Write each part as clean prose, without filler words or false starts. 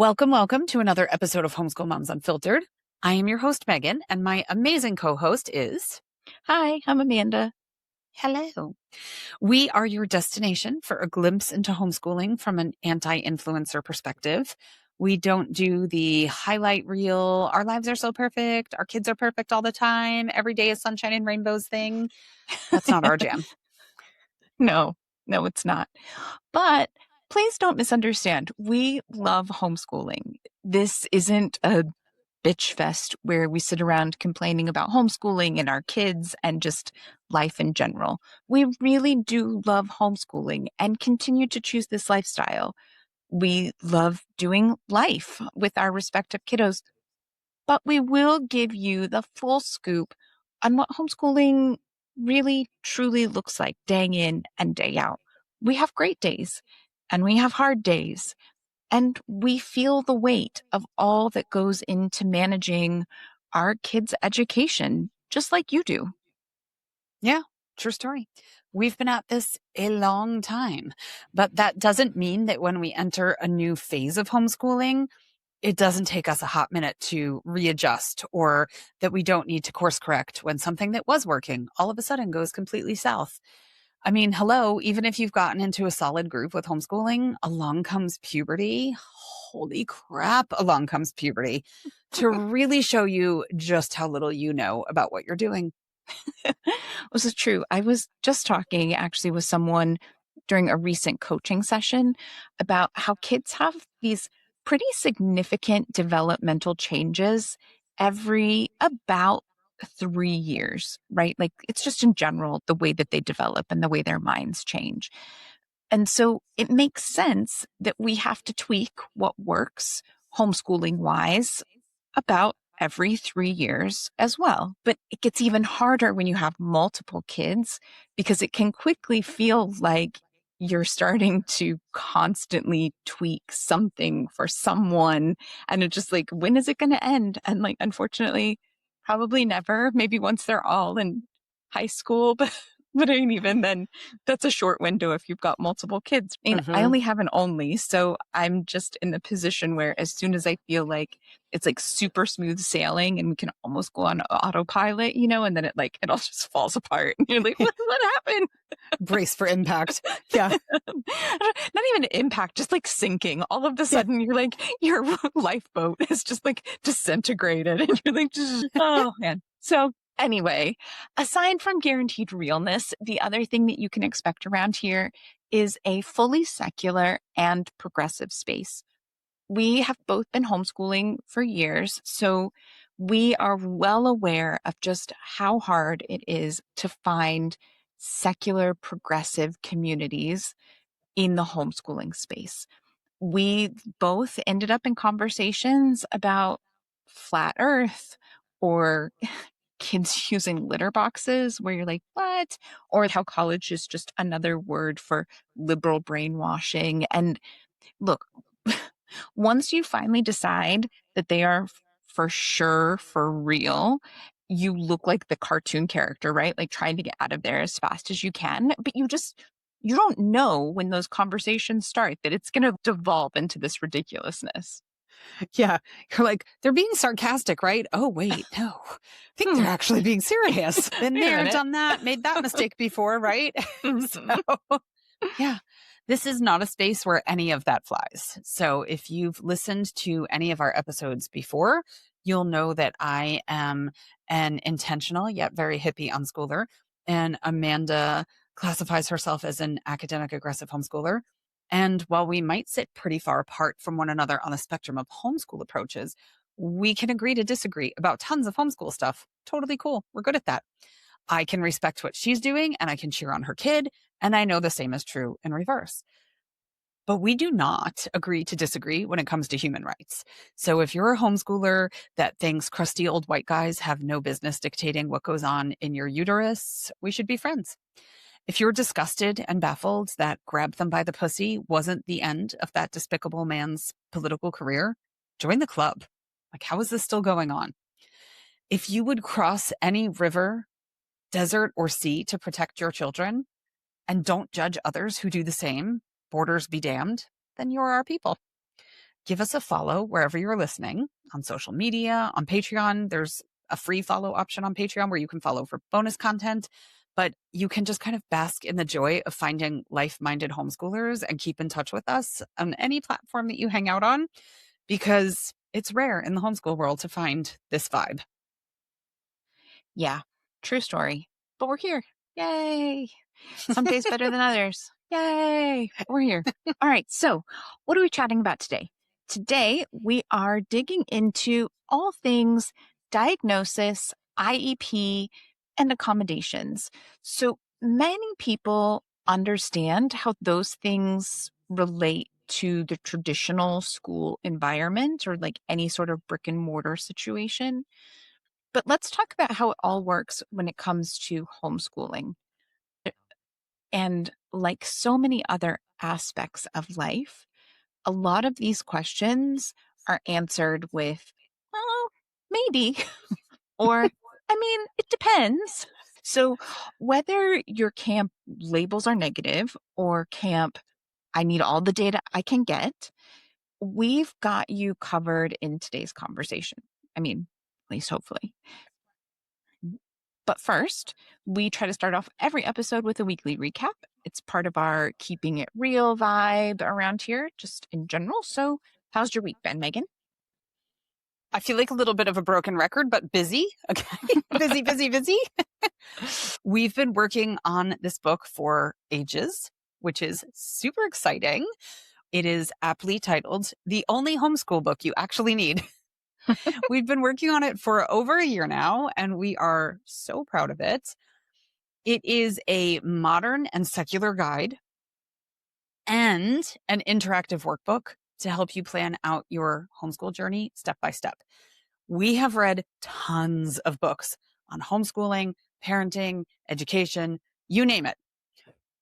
Welcome to another episode of Homeschool Moms Unfiltered. I am your host, Megan, and my amazing co-host is... Hi, I'm Amanda. Hello. We are your destination for a glimpse into homeschooling from an anti-influencer perspective. We don't do the highlight reel, our lives are so perfect, our kids are perfect all the time, every day is sunshine and rainbows thing. That's not our jam. No, it's not. But please don't misunderstand. We love homeschooling. This isn't a bitch fest where we sit around complaining about homeschooling and our kids and just life in general. We really do love homeschooling and continue to choose this lifestyle. We love doing life with our respective kiddos, but we will give you the full scoop on what homeschooling really truly looks like day in and day out. We have great days and we have hard days, and we feel the weight of all that goes into managing our kids' education, just like you do. Yeah, true story. We've been at this a long time, but that doesn't mean that when we enter a new phase of homeschooling, it doesn't take us a hot minute to readjust, or that we don't need to course correct when something that was working all of a sudden goes completely south. I mean, hello, even if you've gotten into a solid groove with homeschooling, along comes puberty. Holy crap, along comes puberty to really show you just how little you know about what you're doing. This is true. I was just talking actually with someone during a recent coaching session about how kids have these pretty significant developmental changes every about 3 years, right? Like it's just in general the way that they develop and the way their minds change. And so it makes sense that we have to tweak what works homeschooling wise about every 3 years as well. But it gets even harder when you have multiple kids because it can quickly feel like you're starting to constantly tweak something for someone. And it's just like, when is it going to end? And like, unfortunately, probably never, maybe once they're all in high school, but I mean, even then, that's a short window if you've got multiple kids. I mean, I only have an only, so I'm just in the position where as soon as I feel like it's like super smooth sailing and we can almost go on autopilot, and then it all just falls apart. And you're like, what happened? Brace for impact. Yeah. Not even impact, just like sinking. All of a sudden, you're like, your lifeboat is just like disintegrated. And you're like, oh man. So anyway, aside from guaranteed realness, the other thing that you can expect around here is a fully secular and progressive space. We have both been homeschooling for years, so we are well aware of just how hard it is to find secular progressive communities in the homeschooling space. We both ended up in conversations about flat earth or kids using litter boxes where you're like, what? Or how college is just another word for liberal brainwashing. And look, once you finally decide that they are for sure for real, you look like the cartoon character, right? Like trying to get out of there as fast as you can. But you don't know when those conversations start that it's going to devolve into this ridiculousness. Yeah. You're like, they're being sarcastic, right? Oh, wait, no. I think they're actually being serious. Been there, done that, made that mistake before, right? So, yeah, this is not a space where any of that flies. So if you've listened to any of our episodes before, you'll know that I am an intentional yet very hippie unschooler. And Amanda classifies herself as an academic aggressive homeschooler. And while we might sit pretty far apart from one another on the spectrum of homeschool approaches, we can agree to disagree about tons of homeschool stuff. Totally cool. We're good at that. I can respect what she's doing and I can cheer on her kid. And I know the same is true in reverse. But we do not agree to disagree when it comes to human rights. So if you're a homeschooler that thinks crusty old white guys have no business dictating what goes on in your uterus, we should be friends. If you're disgusted and baffled that grab them by the pussy wasn't the end of that despicable man's political career, join the club. Like, how is this still going on? If you would cross any river, desert, or sea to protect your children and don't judge others who do the same, borders be damned, then you're our people. give us a follow wherever you're listening, on social media, on Patreon. There's a free follow option on Patreon where you can follow for bonus content, but you can just kind of bask in the joy of finding life-minded homeschoolers and keep in touch with us on any platform that you hang out on, because it's rare in the homeschool world to find this vibe. Yeah, true story. But we're here. Yay. Some days better than others. Yay. We're here. All right. So, what are we chatting about today? Today, we are digging into all things diagnosis, IEP, and accommodations. So, many people understand how those things relate to the traditional school environment or like any sort of brick and mortar situation. But let's talk about how it all works when it comes to homeschooling. And like so many other aspects of life, a lot of these questions are answered with, well, maybe, or I mean, it depends. So whether your camp labels are negative or camp, I need all the data I can get, we've got you covered in today's conversation. I mean, at least hopefully. But first, we try to start off every episode with a weekly recap. It's part of our keeping it real vibe around here, just in general. So, how's your week been, Megan? I feel like a little bit of a broken record, but busy. Okay. busy. We've been working on this book for ages, which is super exciting. It is aptly titled The Only Homeschool Book You Actually Need. We've been working on it for over a year now, and we are so proud of it. It is a modern and secular guide and an interactive workbook to help you plan out your homeschool journey step by step. We have read tons of books on homeschooling, parenting, education, you name it.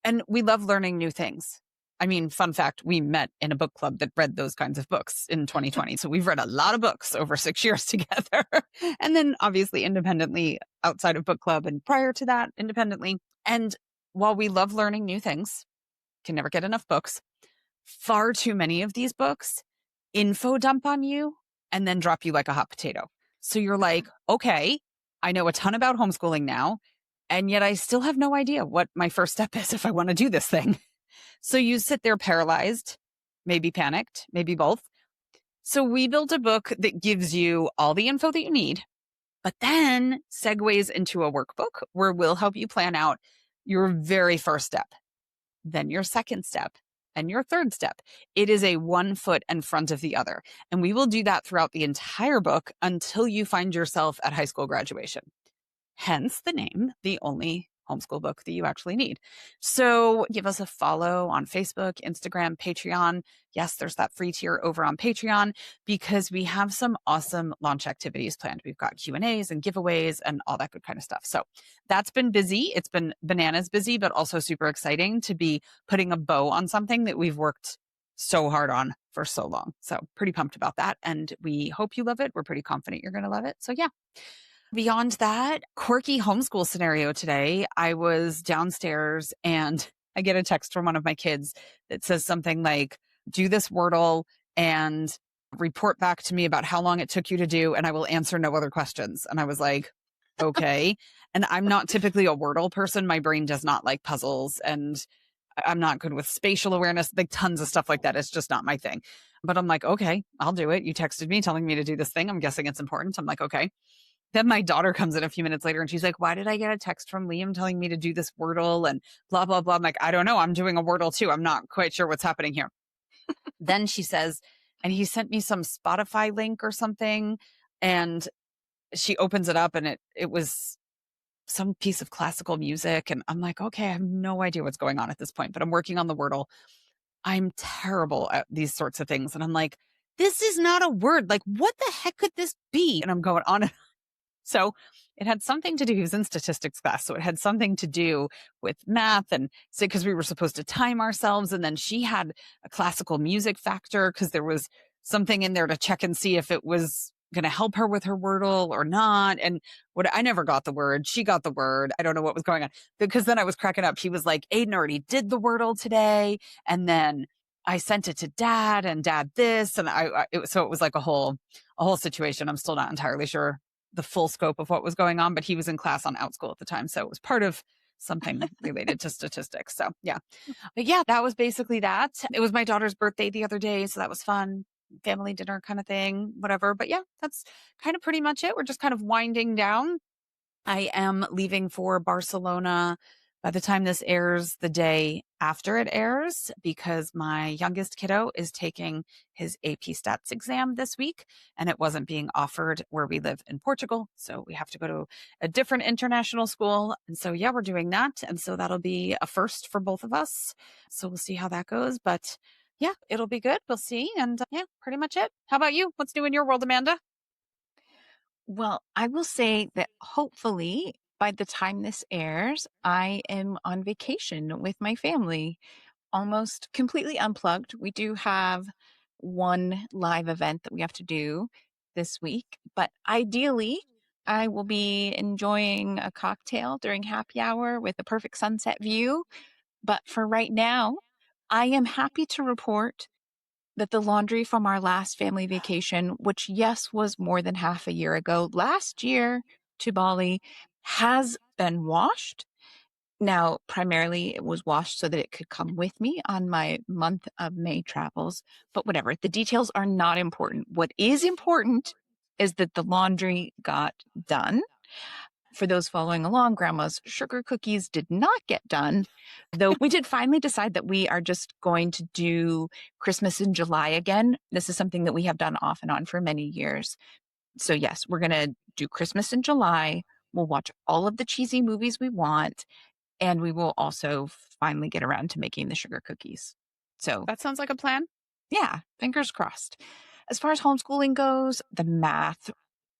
And we love learning new things. I mean, fun fact, we met in a book club that read those kinds of books in 2020. So we've read a lot of books over 6 years together. And then obviously independently outside of book club, and prior to that, independently. And while we love learning new things, can never get enough books, far too many of these books info dump on you and then drop you like a hot potato. So you're like, okay, I know a ton about homeschooling now, and yet I still have no idea what my first step is if I want to do this thing. So you sit there paralyzed, maybe panicked, maybe both. So we built a book that gives you all the info that you need, but then segues into a workbook where we'll help you plan out your very first step, then your second step, and your third step. It is a one foot in front of the other. And we will do that throughout the entire book until you find yourself at high school graduation. Hence the name, The Only Homeschool Book That You Actually Need. So give us a follow on Facebook, Instagram, Patreon. Yes, there's that free tier over on Patreon because we have some awesome launch activities planned. We've got Q&As and giveaways and all that good kind of stuff. So that's been busy. It's been bananas busy, but also super exciting to be putting a bow on something that we've worked so hard on for so long. So pretty pumped about that. And we hope you love it. We're pretty confident you're going to love it. So yeah. Beyond that, quirky homeschool scenario today. I was downstairs and I get a text from one of my kids that says something like, do this Wordle and report back to me about how long it took you to do, and I will answer no other questions. And I was like, okay. And I'm not typically a Wordle person. My brain does not like puzzles, and I'm not good with spatial awareness, like tons of stuff like that. It's just not my thing. But I'm like, okay, I'll do it. You texted me telling me to do this thing. I'm guessing it's important. I'm like, okay. Then my daughter comes in a few minutes later and she's like, why did I get a text from Liam telling me to do this Wordle and blah, blah, blah. I'm like, I don't know. I'm doing a Wordle too. I'm not quite sure what's happening here. Then she says, and he sent me some Spotify link or something. And she opens it up and it was some piece of classical music. And I'm like, okay, I have no idea what's going on at this point, but I'm working on the Wordle. I'm terrible at these sorts of things. And I'm like, this is not a word. Like, what the heck could this be? And I'm going on and so it had something to do, he was in statistics class. So it had something to do with math, and so because we were supposed to time ourselves. And then she had a classical music factor because there was something in there to check and see if it was going to help her with her Wordle or not. And what I never got the word. She got the word. I don't know what was going on because then I was cracking up. He was like, Aiden already did the Wordle today. And then I sent it to dad and dad this. And so it was like a whole situation. I'm still not entirely sure the full scope of what was going on, but he was in class on OutSchool at the time. So it was part of something related to statistics. So yeah. But yeah, that was basically that. It was my daughter's birthday the other day. So that was fun. Family dinner kind of thing, whatever. But yeah, that's kind of pretty much it. We're just kind of winding down. I am leaving for Barcelona by the time this airs, the day after it airs, because my youngest kiddo is taking his AP Stats exam this week, and it wasn't being offered where we live in Portugal. So we have to go to a different international school. And so, yeah, we're doing that. And so that'll be a first for both of us. So we'll see how that goes. But yeah, it'll be good. We'll see. And yeah, pretty much it. How about you? What's new in your world, Amanda? Well, I will say that hopefully by the time this airs, I am on vacation with my family, almost completely unplugged. We do have one live event that we have to do this week, but ideally, I will be enjoying a cocktail during happy hour with a perfect sunset view. But for right now, I am happy to report that the laundry from our last family vacation, which, yes, was more than half a year ago, last year to Bali, has been washed. Now, primarily it was washed so that it could come with me on my month of May travels, but whatever. The details are not important. What is important is that the laundry got done. For those following along, Grandma's sugar cookies did not get done, though we did finally decide that we are just going to do Christmas in July again. This is something that we have done off and on for many years. So, yes, we're going to do Christmas in July. We'll watch all of the cheesy movies we want, and we will also finally get around to making the sugar cookies. So, That sounds like a plan. yeah, fingers crossed. As far as homeschooling goes, the math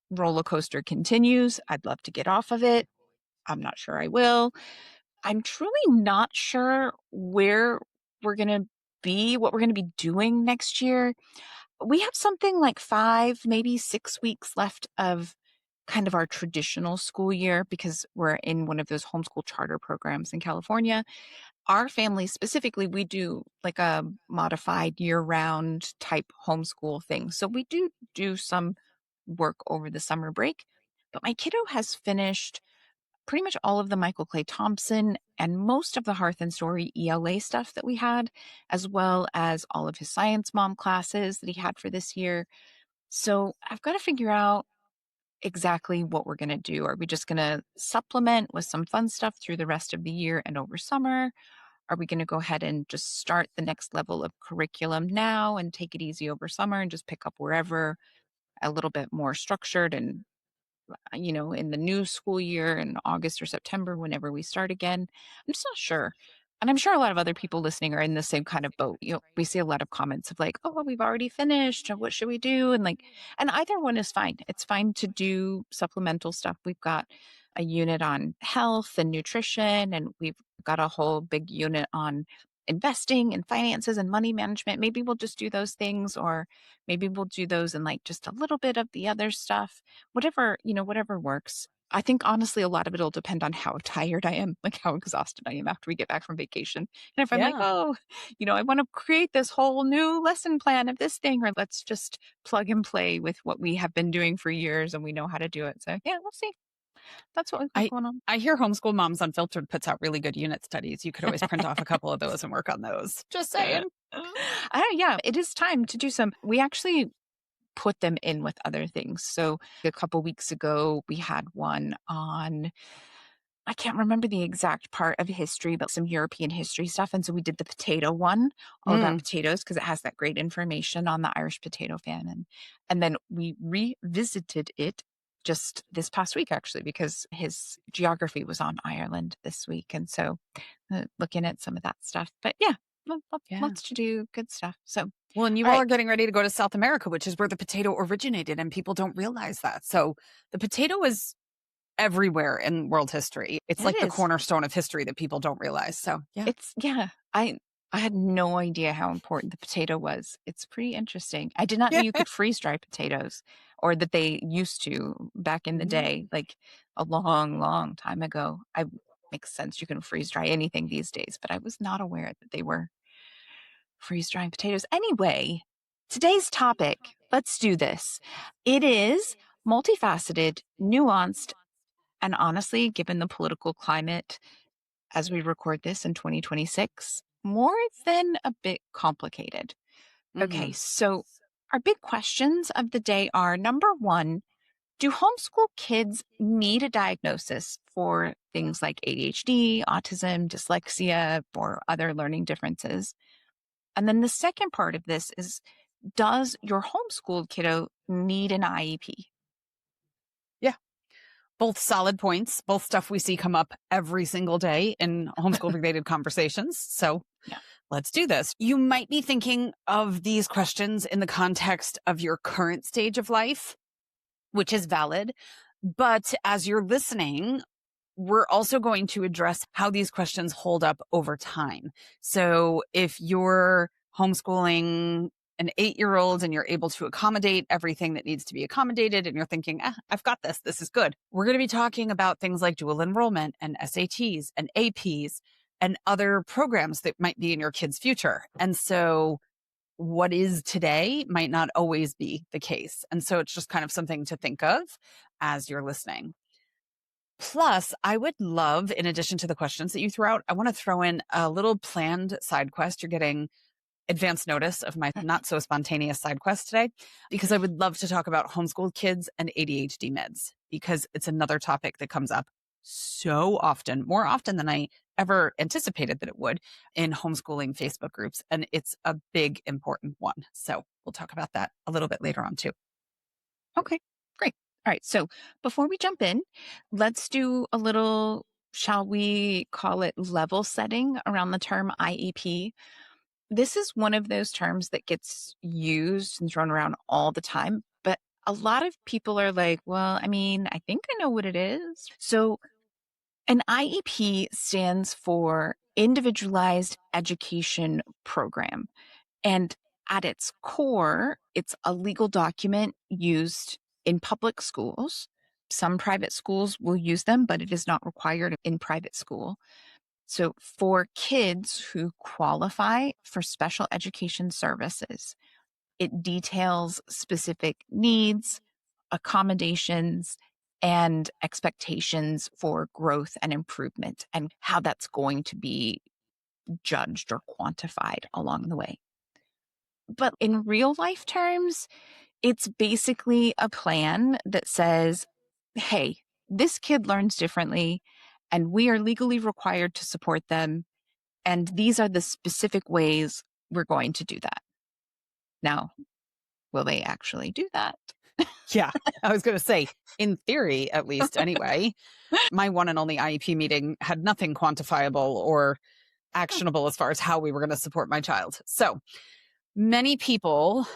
roller coaster continues. I'd love to get off of it. I'm not sure I will. I'm truly not sure where we're going to be, what we're going to be doing next year. We have something like 5, maybe 6 weeks left of kind of our traditional school year because we're in one of those homeschool charter programs in California. Our family specifically, we do like a modified year-round type homeschool thing. So we do some work over the summer break, but my kiddo has finished pretty much all of the Michael Clay Thompson and most of the Hearth and Story ELA stuff that we had, as well as all of his science mom classes that he had for this year. So I've got to figure out exactly what we're going to do. Are we just going to supplement with some fun stuff through the rest of the year and over summer? Are we going to go ahead and just start the next level of curriculum now and take it easy over summer and just pick up wherever a little bit more structured and in the new school year in August or September, whenever we start again? I'm just not sure. And I'm sure a lot of other people listening are in the same kind of boat. We see a lot of comments of like, oh, well, we've already finished. What should we do? And either one is fine. It's fine to do supplemental stuff. We've got a unit on health and nutrition, and we've got a whole big unit on investing and finances and money management. Maybe we'll just do those things, or maybe we'll do those and like just a little bit of the other stuff, whatever works. I think honestly, a lot of it will depend on how tired I am, like how exhausted I am after we get back from vacation. And if I'm like, Yeah. oh, I want to create this whole new lesson plan of this thing, or let's just plug and play with what we have been doing for years and we know how to do it. So yeah, we'll see. That's what we've got I going on. I hear Homeschool Moms Unfiltered puts out really good unit studies. You could always print off a couple of those and work on those. Just saying. Yeah, it is time to do some. We actually put them in with other things. So a couple weeks ago, we had one on, I can't remember the exact part of history, but some European history stuff. And so we did the potato one, all about Mm, potatoes, because it has that great information on the Irish potato famine. And then we revisited it just this past week, actually, because his geography was on Ireland this week. And so looking at some of that stuff. But yeah, yeah. lots to do, good stuff. So, Well, and you all all right. are getting ready to go to South America, which is where the potato originated, and people don't realize that. So the potato is everywhere in world history. It's It like the is. cornerstone of history that people don't realize. So yeah. Yeah. I had no idea how important the potato was. It's pretty interesting. I did not know Yeah. you could freeze dry potatoes, or that they used to back in the Mhm. day, like a long, long time ago. I Makes sense. You can freeze dry anything these days, but I was not aware that they were freeze drying potatoes. Anyway, today's topic, let's do this. It is multifaceted, nuanced, and honestly, given the political climate as we record this in 2026, more than a bit complicated. Okay, Mhm. so our big questions of the day are number one, do homeschool kids need a diagnosis for things like ADHD, autism, dyslexia, or other learning differences? And then the second part of this is, does your homeschooled kiddo need an IEP? Yeah. Both solid points, both stuff we see come up every single day in homeschool related conversations. So Yeah. let's do this. You might be thinking of these questions in the context of your current stage of life, which is valid. But as you're listening, we're also going to address how these questions hold up over time. So if you're homeschooling an 8-year-old and you're able to accommodate everything that needs to be accommodated and you're thinking, I've got this, this is good. We're going to be talking about things like dual enrollment and SATs and APs and other programs that might be in your kid's future. And so what is today might not always be the case. And so it's just kind of something to think of as you're listening. Plus, I would love, in addition to the questions that you threw out, I want to throw in a little planned side quest. You're getting advance notice of my not so spontaneous side quest today, because I would love to talk about homeschooled kids and ADHD meds, because it's another topic that comes up so often, more often than I ever anticipated that it would in homeschooling Facebook groups. And it's a big, important one. So we'll talk about that a little bit later on too. Okay, great. All right. So before we jump in, let's do a little, shall we call it level setting around the term IEP? This is one of those terms that gets used and thrown around all the time, but a lot of people are like, well, I mean, I think I know what it is. So an IEP stands for Individualized Education Program. And at its core, it's a legal document used in public schools. Some private schools will use them, but it is not required in private school. So for kids who qualify for special education services, it details specific needs, accommodations, and expectations for growth and improvement and how that's going to be judged or quantified along the way. But in real life terms, it's basically a plan that says, hey, this kid learns differently, and we are legally required to support them. And these are the specific ways we're going to do that. Now, will they actually do that? Yeah, I was going to say, in theory, at least anyway, my one and only IEP meeting had nothing quantifiable or actionable as far as how we were going to support my child. So many people,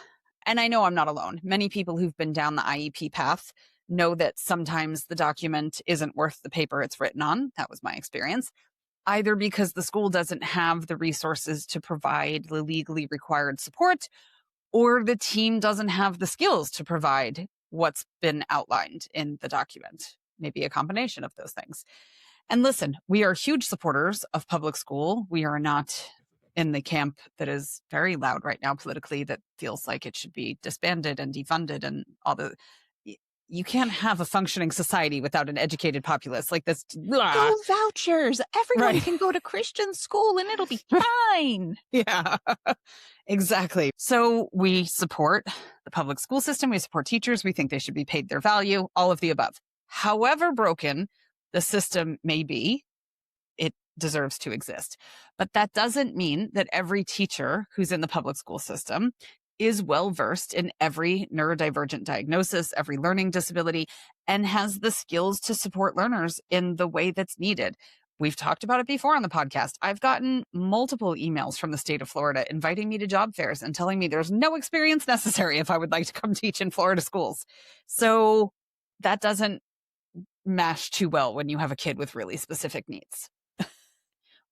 and I know I'm not alone, many people who've been down the IEP path know that sometimes the document isn't worth the paper it's written on. That was my experience. Either because the school doesn't have the resources to provide the legally required support, or the team doesn't have the skills to provide what's been outlined in the document. Maybe a combination of those things. And listen, we are huge supporters of public school. We are not in the camp that is very loud right now politically that feels like it should be disbanded and defunded and all the. You can't have a functioning society without an educated populace like this. Go vouchers. Everyone Right. can go to Christian school and it'll be fine. Yeah, exactly. So we support the public school system. We support teachers. We think they should be paid their value, all of the above. However broken the system may be, it deserves to exist. But that doesn't mean that every teacher who's in the public school system is well versed in every neurodivergent diagnosis, every learning disability, and has the skills to support learners in the way that's needed. We've talked about it before on the podcast. I've gotten multiple emails from the state of Florida inviting me to job fairs and telling me there's no experience necessary if I would like to come teach in Florida schools. So that doesn't mash too well when you have a kid with really specific needs.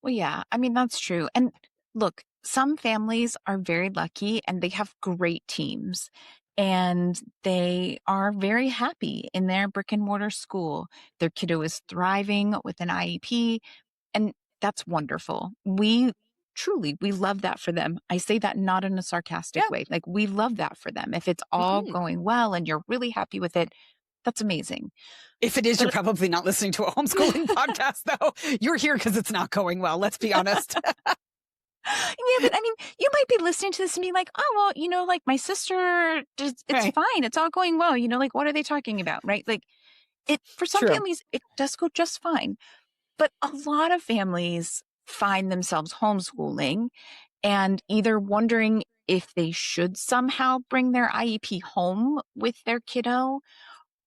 Well, yeah, I mean, that's true. And look, some families are very lucky and they have great teams and they are very happy in their brick and mortar school. Their kiddo is thriving with an IEP, and that's wonderful. We truly, we love that for them. I say that not in a sarcastic way. Like, we love that for them. If it's all going well and you're really happy with it, that's amazing. If it is, you're probably not listening to a homeschooling podcast, though. You're here because it's not going well. Let's be honest. Yeah, but I mean, you might be listening to this and be like, oh, well, like my sister, it's Right. fine. It's all going well. Like, what are they talking about? Right. Like, for some True. families, it does go just fine. But a lot of families find themselves homeschooling and either wondering if they should somehow bring their IEP home with their kiddo,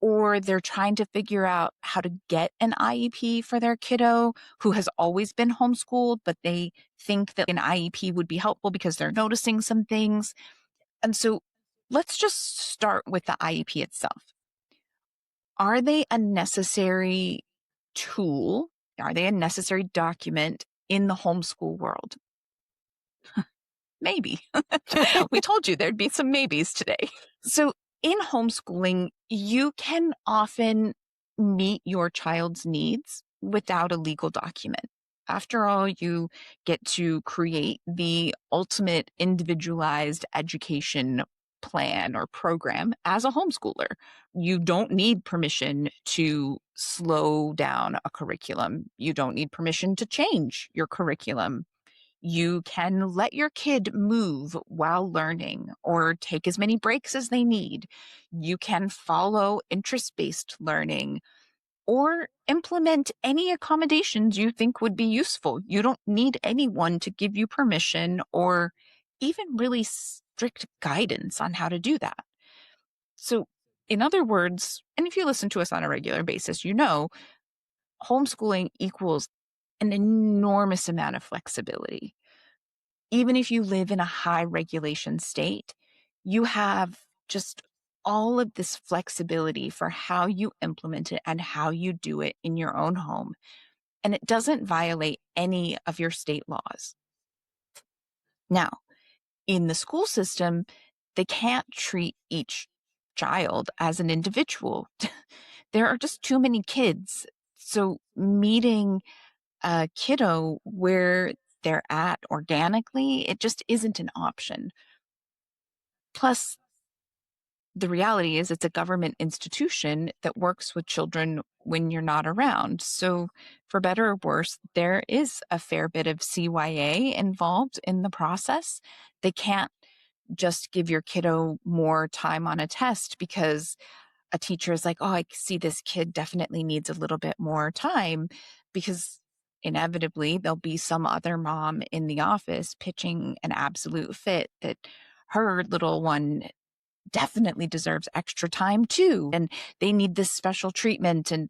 or they're trying to figure out how to get an IEP for their kiddo who has always been homeschooled, but they think that an IEP would be helpful because they're noticing some things. And so let's just start with the IEP itself. Are they a necessary tool? Are they a necessary document in the homeschool world? Maybe. We told you there'd be some maybes today. So in homeschooling, you can often meet your child's needs without a legal document. After all, you get to create the ultimate individualized education plan or program as a homeschooler. You don't need permission to slow down a curriculum. You don't need permission to change your curriculum. You can let your kid move while learning or take as many breaks as they need. You can follow interest-based learning or implement any accommodations you think would be useful. You don't need anyone to give you permission or even really strict guidance on how to do that. So, in other words, and if you listen to us on a regular basis, homeschooling equals an enormous amount of flexibility. Even if you live in a high regulation state, you have just all of this flexibility for how you implement it and how you do it in your own home. And it doesn't violate any of your state laws. Now, in the school system, they can't treat each child as an individual. There are just too many kids. So meeting a kiddo where they're at organically, it just isn't an option. Plus, the reality is it's a government institution that works with children when you're not around. So for better or worse, there is a fair bit of CYA involved in the process. They can't just give your kiddo more time on a test because a teacher is like, oh, I see this kid definitely needs a little bit more time, because inevitably there'll be some other mom in the office pitching an absolute fit that her little one definitely deserves extra time too, and they need this special treatment. And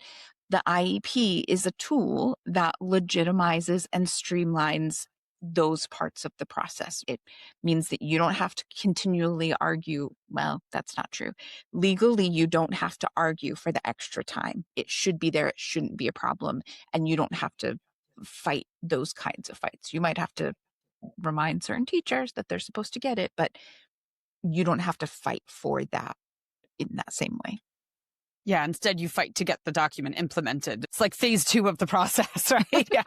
the IEP is a tool that legitimizes and streamlines those parts of the process. It means that you don't have to continually argue. Well, that's not true. Legally, you don't have to argue for the extra time. It should be there. It shouldn't be a problem. And you don't have to fight those kinds of fights. You might have to remind certain teachers that they're supposed to get it, but you don't have to fight for that in that same way. Yeah, instead you fight to get the document implemented. It's like phase 2 of the process, right? Yeah.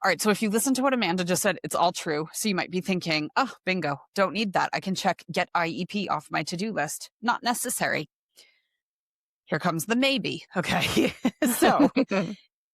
All right, so if you listen to what Amanda just said, it's all true. So you might be thinking, oh, bingo, don't need that. I can check get IEP off my to-do list. Not necessary. Here comes the maybe, okay? So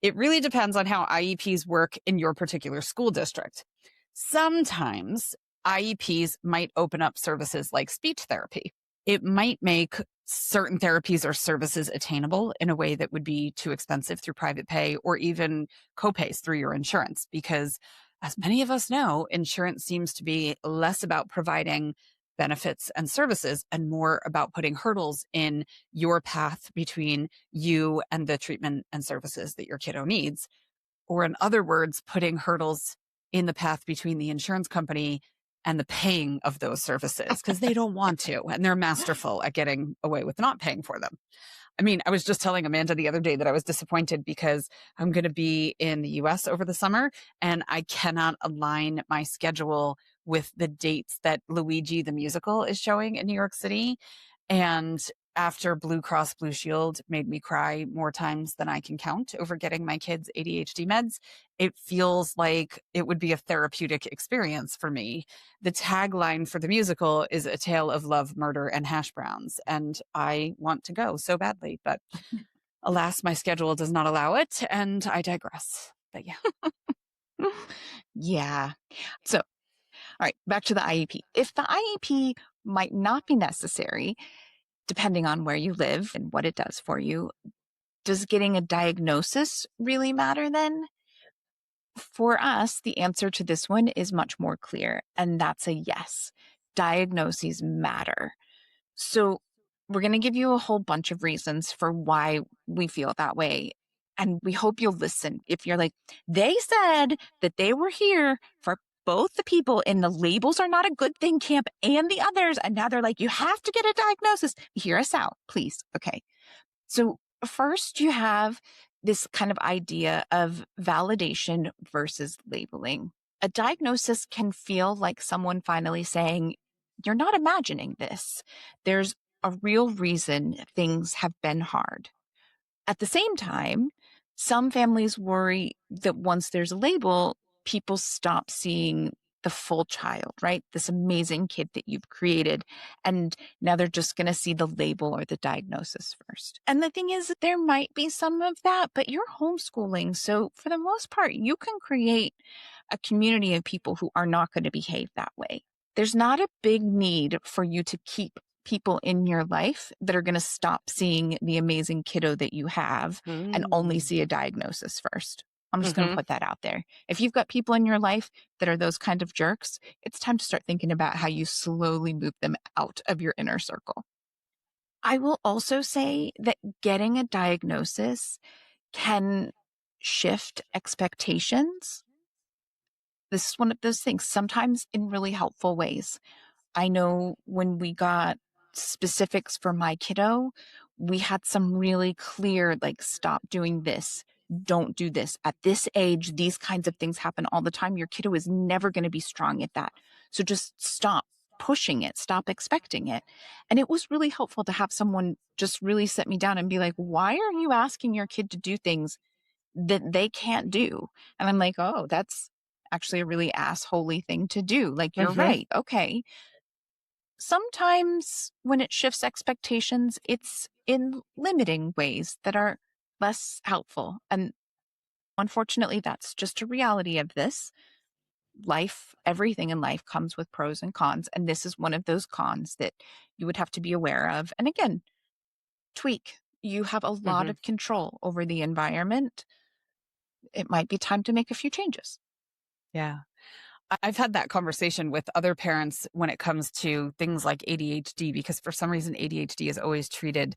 it really depends on how IEPs work in your particular school district. Sometimes IEPs might open up services like speech therapy. It might make certain therapies or services attainable in a way that would be too expensive through private pay or even copays through your insurance, because as many of us know, insurance seems to be less about providing benefits and services and more about putting hurdles in your path between you and the treatment and services that your kiddo needs. Or in other words, putting hurdles in the path between the insurance company and the paying of those services, because they don't want to, and they're masterful at getting away with not paying for them. I mean, I was just telling Amanda the other day that I was disappointed because I'm going to be in the US over the summer and I cannot align my schedule with the dates that Luigi the musical is showing in New York City. And after Blue Cross Blue Shield made me cry more times than I can count over getting my kids ADHD meds, it feels like it would be a therapeutic experience for me. The tagline for the musical is A Tale of Love, Murder, and Hash Browns. And I want to go so badly, but alas, my schedule does not allow it. And I digress. But yeah. Yeah. So, all right, back to the IEP. If the IEP might not be necessary, depending on where you live and what it does for you, does getting a diagnosis really matter then? For us, the answer to this one is much more clear, and that's a yes. Diagnoses matter. So, we're going to give you a whole bunch of reasons for why we feel that way. And we hope you'll listen. If you're like, they said that they were here for both the people in the labels are not a good thing camp and the others. And now they're like, you have to get a diagnosis. Hear us out, please. Okay. So, first, you have this kind of idea of validation versus labeling. A diagnosis can feel like someone finally saying, you're not imagining this. There's a real reason things have been hard. At the same time, some families worry that once there's a label, people stop seeing the full child, right? This amazing kid that you've created. And now they're just going to see the label or the diagnosis first. And the thing is that there might be some of that, but you're homeschooling. So for the most part, you can create a community of people who are not going to behave that way. There's not a big need for you to keep people in your life that are going to stop seeing the amazing kiddo that you have and only see a diagnosis first. I'm just going to put that out there. If you've got people in your life that are those kind of jerks, it's time to start thinking about how you slowly move them out of your inner circle. I will also say that getting a diagnosis can shift expectations. This is one of those things, sometimes in really helpful ways. I know when we got specifics for my kiddo, we had some really clear, like, stop doing this. Don't do this. At this age, these kinds of things happen all the time. Your kiddo is never going to be strong at that. So just stop pushing it, stop expecting it. And it was really helpful to have someone just really sit me down and be like, why are you asking your kid to do things that they can't do? And I'm like, oh, that's actually a really assholey thing to do. Like, you're right. Okay. Sometimes when it shifts expectations, it's in limiting ways that are less helpful. And unfortunately, that's just a reality of this. Life, everything in life comes with pros and cons. And this is one of those cons that you would have to be aware of. And again, tweak. You have a lot of control over the environment. It might be time to make a few changes. Yeah. I've had that conversation with other parents when it comes to things like ADHD, because for some reason ADHD is always treated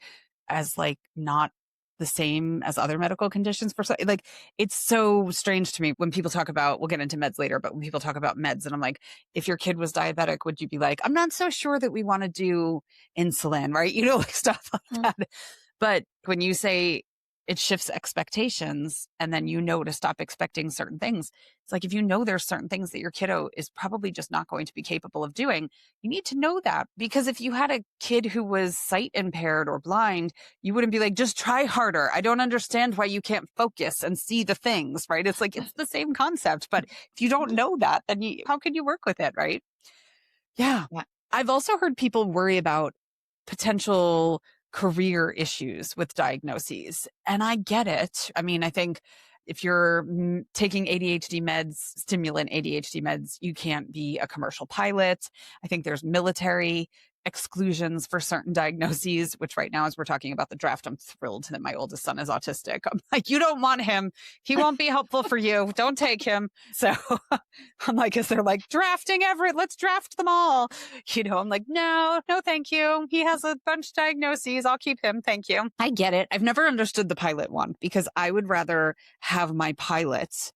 as like not the same as other medical conditions. Like, it's so strange to me when people talk about, we'll get into meds later, but when people talk about meds and I'm like, if your kid was diabetic, would you be like, I'm not so sure that we want to do insulin, right? You know, like stuff like that. But when you say it shifts expectations and then you know to stop expecting certain things, it's like, if you know there's certain things that your kiddo is probably just not going to be capable of doing, you need to know that. Because if you had a kid who was sight impaired or blind, you wouldn't be like, just try harder. I don't understand why you can't focus and see the things, right? It's like, it's the same concept. But if you don't know that, then how can you work with it, right? Yeah. I've also heard people worry about potential career issues with diagnoses. And I get it. I mean, I think if you're taking ADHD meds, stimulant ADHD meds, you can't be a commercial pilot. I think there's military exclusions for certain diagnoses, which right now, as we're talking about the draft, I'm thrilled that my oldest son is autistic. I'm like, you don't want him. He won't be helpful for you. Don't take him. So I'm like, as they're like drafting Everett, let's draft them all. You know, I'm like, no, thank you. He has a bunch of diagnoses. I'll keep him. Thank you. I get it. I've never understood the pilot one, because I would rather have my pilots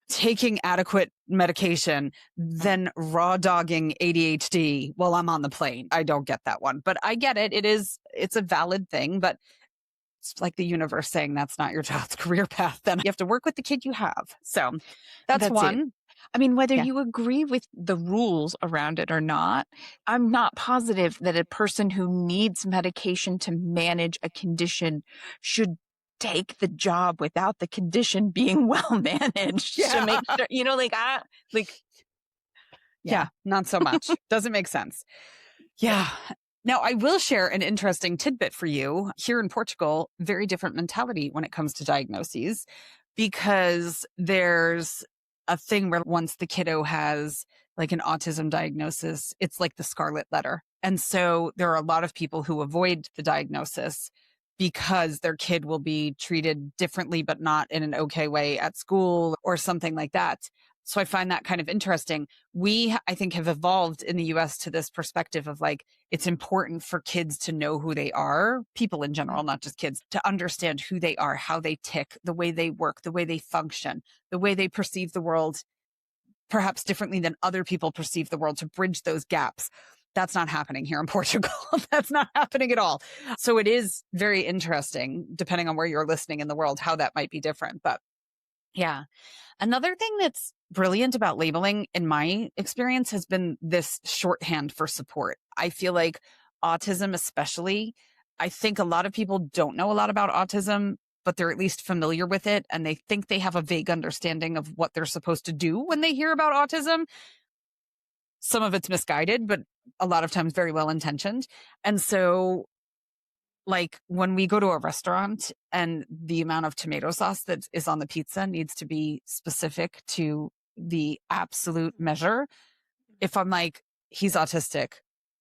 taking adequate medication than raw dogging ADHD while I'm on the plane. I don't get that one, but I get it. It's a valid thing, but it's like the universe saying that's not your child's career path. Then you have to work with the kid you have. So that's one. I mean, whether Yeah. you agree with the rules around it or not, I'm not positive that a person who needs medication to manage a condition should take the job without the condition being well managed to make sure, Yeah, not so much. Doesn't make sense. Yeah. Now, I will share an interesting tidbit for you. Here in Portugal, very different mentality when it comes to diagnoses, because there's a thing where once the kiddo has like an autism diagnosis, it's like the scarlet letter. And so there are a lot of people who avoid the diagnosis because their kid will be treated differently, but not in an okay way at school or something like that. So I find that kind of interesting. We, I think, have evolved in the US to this perspective of like, it's important for kids to know who they are, people in general, not just kids, to understand who they are, how they tick, the way they work, the way they function, the way they perceive the world, perhaps differently than other people perceive the world, to bridge those gaps. That's not happening here in Portugal. That's not happening at all. So it is very interesting, depending on where you're listening in the world, how that might be different. But yeah. Another thing that's brilliant about labeling, in my experience, has been this shorthand for support. I feel like autism, especially, I think a lot of people don't know a lot about autism, but they're at least familiar with it. And they think they have a vague understanding of what they're supposed to do when they hear about autism. Some of it's misguided, but a lot of times very well intentioned. And so like when we go to a restaurant and the amount of tomato sauce that is on the pizza needs to be specific to the absolute measure. If I'm like, he's autistic,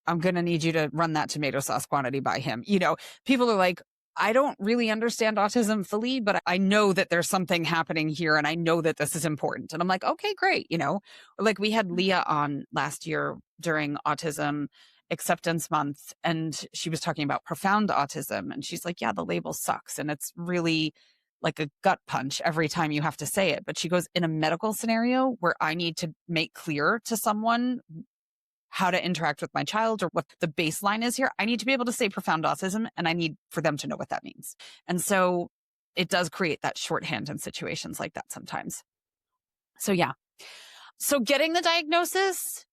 I'm going to need you to run that tomato sauce quantity by him. You know, people are like, I don't really understand autism fully, but I know that there's something happening here and I know that this is important. And I'm like, okay, great. You know, or like we had Leah on last year during Autism Acceptance Month, and she was talking about profound autism. And she's like, yeah, the label sucks. And it's really like a gut punch every time you have to say it. But she goes, in a medical scenario where I need to make clear to someone how to interact with my child or what the baseline is here, I need to be able to say profound autism, and I need for them to know what that means. And so it does create that shorthand in situations like that sometimes. So yeah. So getting the diagnosis,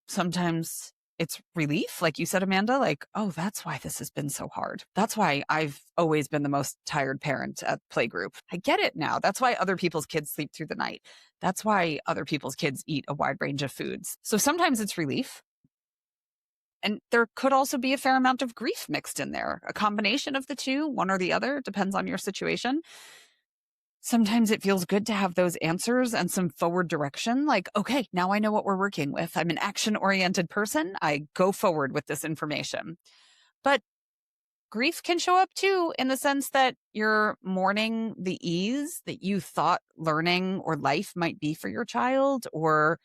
sometimes it's relief. Like you said, Amanda, like, oh, that's why this has been so hard. That's why I've always been the most tired parent at playgroup. I get it now. That's why other people's kids sleep through the night. That's why other people's kids eat a wide range of foods. So sometimes it's relief. And there could also be a fair amount of grief mixed in there, a combination of the two, one or the other, depends on your situation. Sometimes it feels good to have those answers and some forward direction. Like, okay, now I know what we're working with. I'm an action-oriented person. I go forward with this information. But grief can show up too, in the sense that you're mourning the ease that you thought learning or life might be for your child, or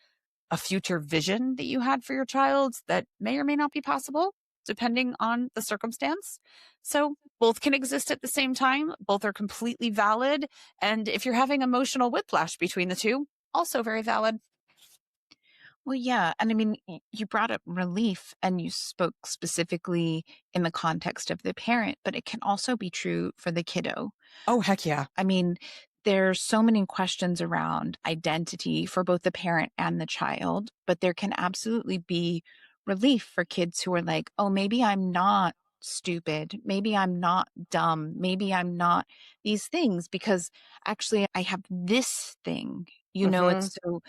a future vision that you had for your child that may or may not be possible, depending on the circumstance. So both can exist at the same time. Both are completely valid. And if you're having emotional whiplash between the two, also very valid. Well, yeah. And I mean, you brought up relief and you spoke specifically in the context of the parent, but it can also be true for the kiddo. Oh, heck yeah. I mean, there's so many questions around identity for both the parent and the child, but there can absolutely be relief for kids who are like, oh, maybe I'm not stupid. Maybe I'm not dumb. Maybe I'm not these things because actually I have this thing. You know, it's so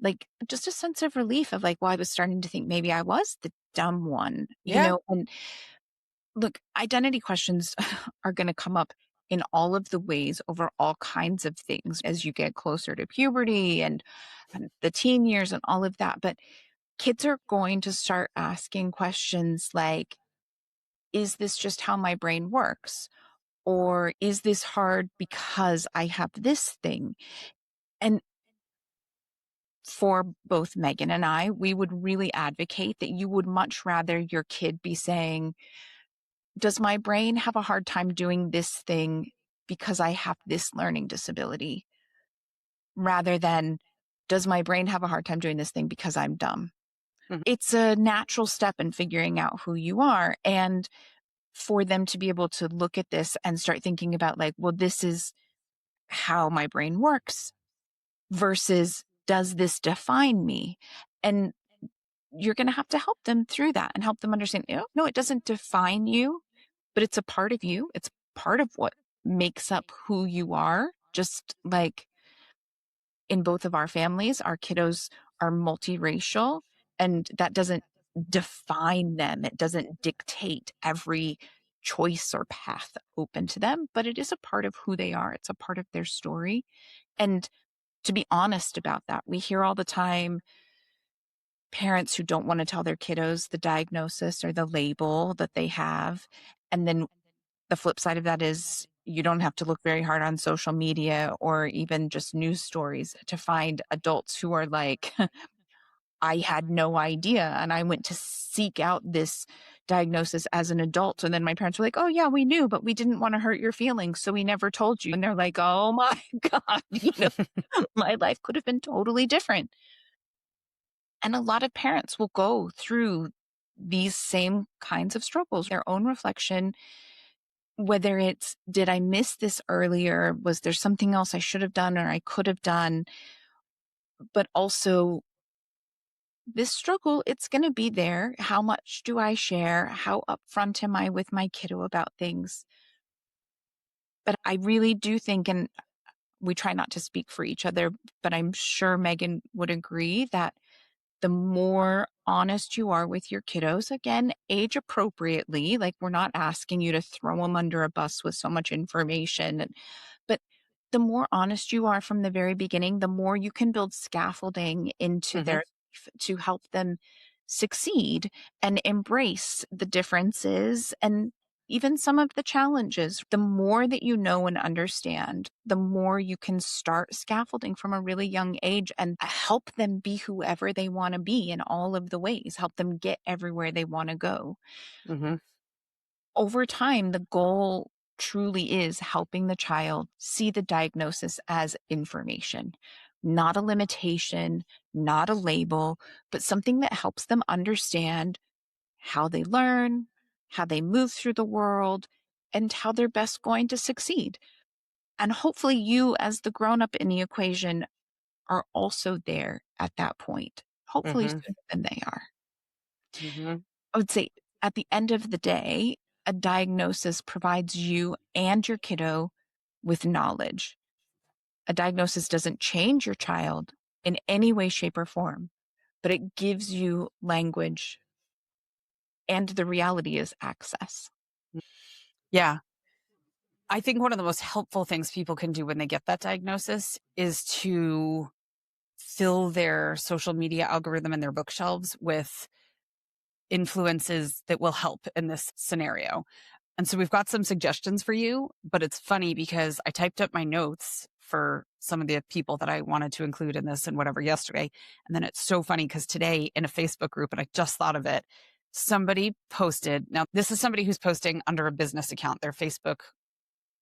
like just a sense of relief of like, well, I was starting to think maybe I was the dumb one, you know, and look, identity questions are going to come up in all of the ways over all kinds of things as you get closer to puberty and the teen years and all of that. But kids are going to start asking questions like, is this just how my brain works? Or is this hard because I have this thing? And for both Megan and I, we would really advocate that you would much rather your kid be saying, does my brain have a hard time doing this thing because I have this learning disability? Rather than, does my brain have a hard time doing this thing because I'm dumb? Mhm. It's a natural step in figuring out who you are. And for them to be able to look at this and start thinking about like, well, this is how my brain works versus does this define me? And you're going to have to help them through that and help them understand, no, it doesn't define you, but it's a part of you. It's part of what makes up who you are. Just like in both of our families, our kiddos are multiracial, and that doesn't define them. It doesn't dictate every choice or path open to them, but it is a part of who they are. It's a part of their story. And to be honest about that, we hear all the time parents who don't want to tell their kiddos the diagnosis or the label that they have. And then the flip side of that is you don't have to look very hard on social media or even just news stories to find adults who are like, I had no idea. And I went to seek out this diagnosis as an adult. And then my parents were like, oh, yeah, we knew, but we didn't want to hurt your feelings. So we never told you. And they're like, oh my God, my life could have been totally different. And a lot of parents will go through these same kinds of struggles, their own reflection, whether it's, did I miss this earlier? Was there something else I should have done or I could have done? But also, this struggle, it's going to be there. How much do I share? How upfront am I with my kiddo about things? But I really do think, and we try not to speak for each other, but I'm sure Megan would agree that the more honest you are with your kiddos, again, age appropriately, like we're not asking you to throw them under a bus with so much information, but the more honest you are from the very beginning, the more you can build scaffolding into their life to help them succeed and embrace the differences and even some of the challenges. The more that you know and understand, the more you can start scaffolding from a really young age and help them be whoever they want to be in all of the ways, help them get everywhere they want to go. Over time, the goal truly is helping the child see the diagnosis as information, not a limitation, not a label, but something that helps them understand how they learn, how they move through the world, and how they're best going to succeed. And hopefully you, as the grown-up in the equation, are also there at that point, hopefully sooner than they are. I would say at the end of the day, a diagnosis provides you and your kiddo with knowledge. A diagnosis doesn't change your child in any way, shape, or form, but it gives you language. And the reality is access. Yeah. I think one of the most helpful things people can do when they get that diagnosis is to fill their social media algorithm and their bookshelves with influences that will help in this scenario. And so we've got some suggestions for you, but it's funny because I typed up my notes for some of the people that I wanted to include in this and whatever yesterday. And then it's so funny because today in a Facebook group, and I just thought of it, somebody posted. Now, this is somebody who's posting under a business account. Their Facebook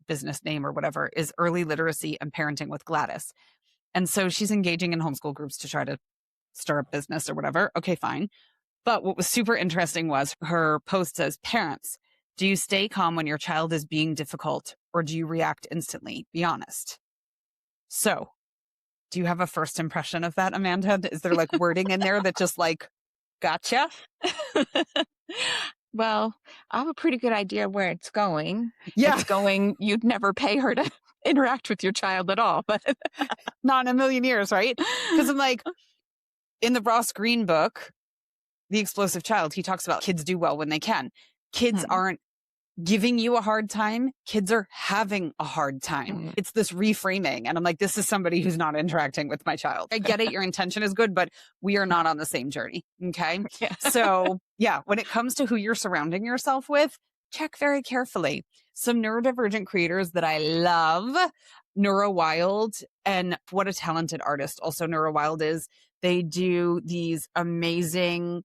business name or whatever is Early Literacy and Parenting with Gladys. And so she's engaging in homeschool groups to try to start a business or whatever. Okay, fine. But what was super interesting was her post says, parents, do you stay calm when your child is being difficult or do you react instantly? Be honest. So do you have a first impression of that, Amanda? Is there like wording in there that just like, gotcha? Well, I have a pretty good idea where it's going. Yeah. It's going, you'd never pay her to interact with your child at all, but not in a million years, right? Because I'm like, in the Ross Green book, The Explosive Child, he talks about kids do well when they can. Kids aren't giving you a hard time. Kids are having a hard time. It's this reframing. And I'm like, this is somebody who's not interacting with my child. I get it. Your intention is good, but we are not on the same journey. Okay. Yeah. So yeah, when it comes to who you're surrounding yourself with, check very carefully. Some neurodivergent creators that I love, NeuroWild, and what a talented artist also NeuroWild is. They do these amazing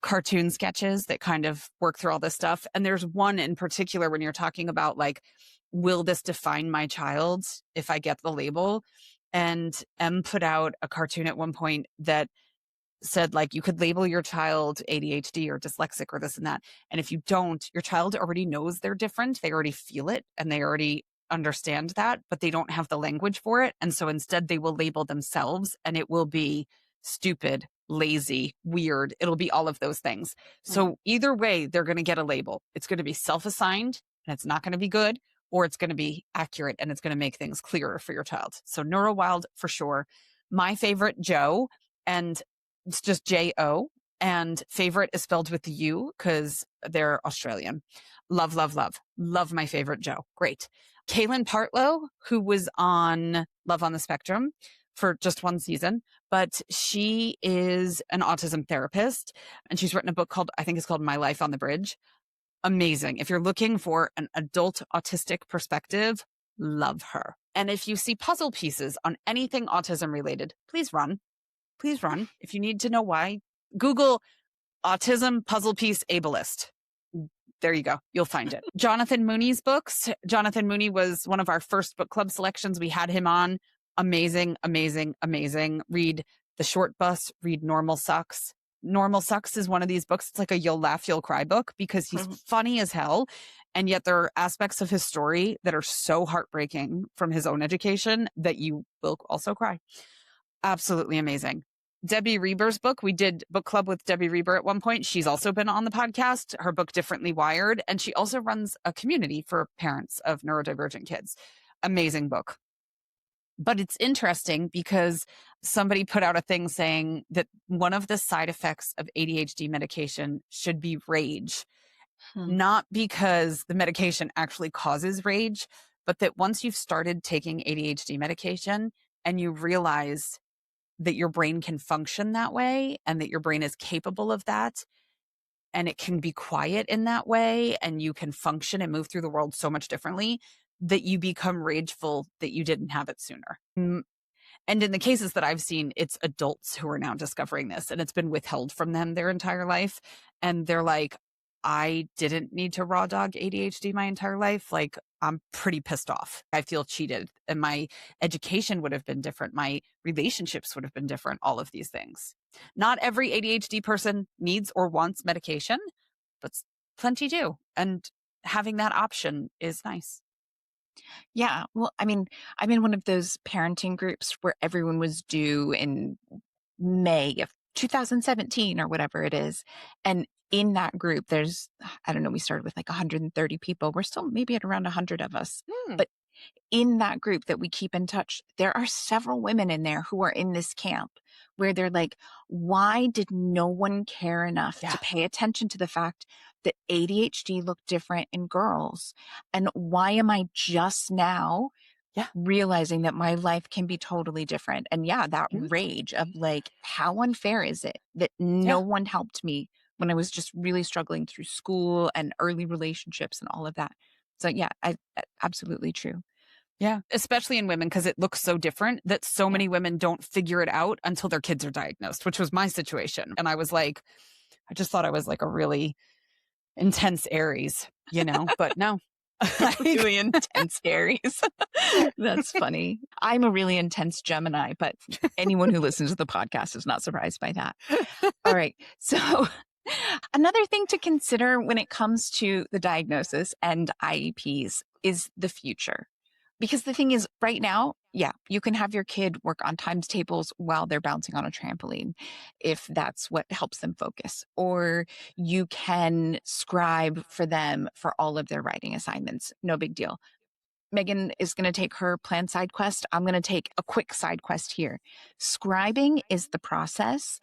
cartoon sketches that kind of work through all this stuff. And there's one in particular when you're talking about like, will this define my child if I get the label? And M put out a cartoon at one point that said like, you could label your child ADHD or dyslexic or this and that. And if you don't, your child already knows they're different. They already feel it and they already understand that, but they don't have the language for it. And so instead they will label themselves, and it will be stupid, lazy, weird. It'll be all of those things. So either way, they're going to get a label. It's going to be self-assigned and it's not going to be good, or it's going to be accurate and it's going to make things clearer for your child. So NeuroWild for sure. My favorite, Joe, and it's just J-O, and favorite is spelled with the U because they're Australian. Love, love, love. Love my favorite Joe. Great. Kaylin Partlow, who was on Love on the Spectrum for just one season, but she is an autism therapist, and she's written a book called, I think it's called My Life on the Bridge. Amazing. If you're looking for an adult autistic perspective, love her. And if you see puzzle pieces on anything autism related, please run. Please run. If you need to know why, Google autism puzzle piece ableist. There you go. You'll find it. Jonathan Mooney's books. Jonathan Mooney was one of our first book club selections. We had him on. Amazing, amazing, amazing. Read The Short Bus, read Normal Sucks. Normal Sucks is one of these books. It's like a you'll laugh, you'll cry book because he's funny as hell. And yet there are aspects of his story that are so heartbreaking from his own education that you will also cry. Absolutely amazing. Debbie Reber's book. We did book club with Debbie Reber at one point. She's also been on the podcast, her book Differently Wired. And she also runs a community for parents of neurodivergent kids. Amazing book. But it's interesting because somebody put out a thing saying that one of the side effects of ADHD medication should be rage, not because the medication actually causes rage, but that once you've started taking ADHD medication and you realize that your brain can function that way and that your brain is capable of that, and it can be quiet in that way, and you can function and move through the world so much differently, that you become rageful that you didn't have it sooner. And in the cases that I've seen, it's adults who are now discovering this, and it's been withheld from them their entire life. And they're like, I didn't need to raw dog ADHD my entire life. Like, I'm pretty pissed off. I feel cheated, and my education would have been different. My relationships would have been different. All of these things. Not every ADHD person needs or wants medication, but plenty do. And having that option is nice. Yeah. Well, I mean, I'm in one of those parenting groups where everyone was due in May of 2017 or whatever it is. And in that group, there's, I don't know, we started with like 130 people. We're still maybe at around 100 of us. But in that group that we keep in touch, there are several women in there who are in this camp where they're like, why did no one care enough to pay attention to the fact that ADHD looked different in girls? And why am I just now realizing that my life can be totally different? And that rage of like, how unfair is it that no one helped me when I was just really struggling through school and early relationships and all of that. So absolutely true. Yeah, especially in women, because it looks so different that so many women don't figure it out until their kids are diagnosed, which was my situation. And I was like, I just thought I was like a really intense Aries, but no. Really intense Aries. That's funny. I'm a really intense Gemini, but anyone who listens to the podcast is not surprised by that. All right. So another thing to consider when it comes to the diagnosis and IEPs is the future. Because the thing is, right now, you can have your kid work on times tables while they're bouncing on a trampoline, if that's what helps them focus. Or you can scribe for them for all of their writing assignments. No big deal. Megan is going to take her planned side quest. I'm going to take a quick side quest here. Scribing is the process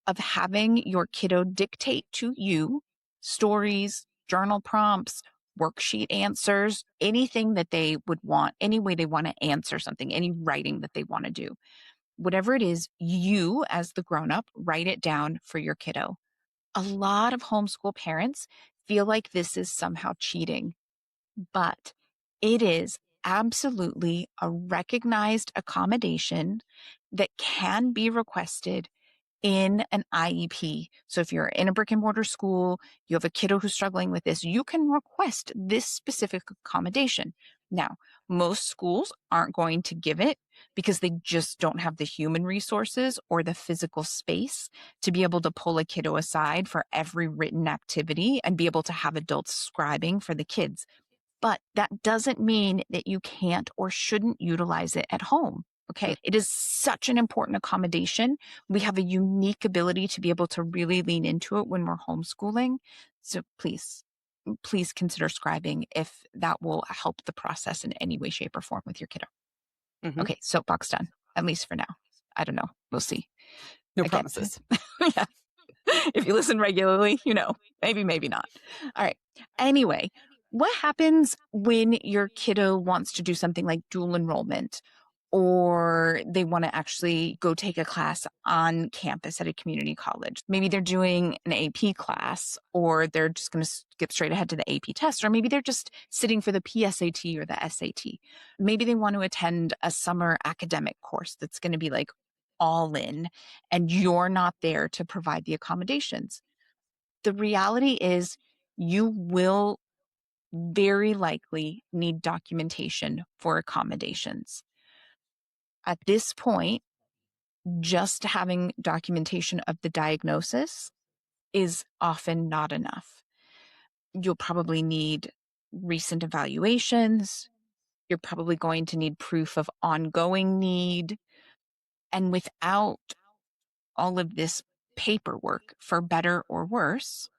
of having your kiddo dictate to you stories, journal prompts, worksheet answers, anything that they would want, any way they want to answer something, any writing that they want to do. Whatever it is, you as the grown-up, write it down for your kiddo. A lot of homeschool parents feel like this is somehow cheating, but it is absolutely a recognized accommodation that can be requested in an IEP. So if you're in a brick and mortar school, you have a kiddo who's struggling with this, you can request this specific accommodation. Now, most schools aren't going to give it because they just don't have the human resources or the physical space to be able to pull a kiddo aside for every written activity and be able to have adults scribing for the kids. But that doesn't mean that you can't or shouldn't utilize it at home. Okay. It is such an important accommodation. We have a unique ability to be able to really lean into it when we're homeschooling. So please consider scribing if that will help the process in any way, shape, or form with your kiddo. Mm-hmm. Okay. Soapbox done, at least for now. I don't know. We'll see. No promises. Yeah. If you listen regularly, maybe, maybe not. All right. Anyway, what happens when your kiddo wants to do something like dual enrollment, or they want to actually go take a class on campus at a community college? Maybe they're doing an AP class, or they're just going to skip straight ahead to the AP test, or maybe they're just sitting for the PSAT or the SAT. Maybe they want to attend a summer academic course that's going to be like all in, and you're not there to provide the accommodations. The reality is you will very likely need documentation for accommodations. At this point, just having documentation of the diagnosis is often not enough. You'll probably need recent evaluations. You're probably going to need proof of ongoing need. And without all of this paperwork, for better or worse,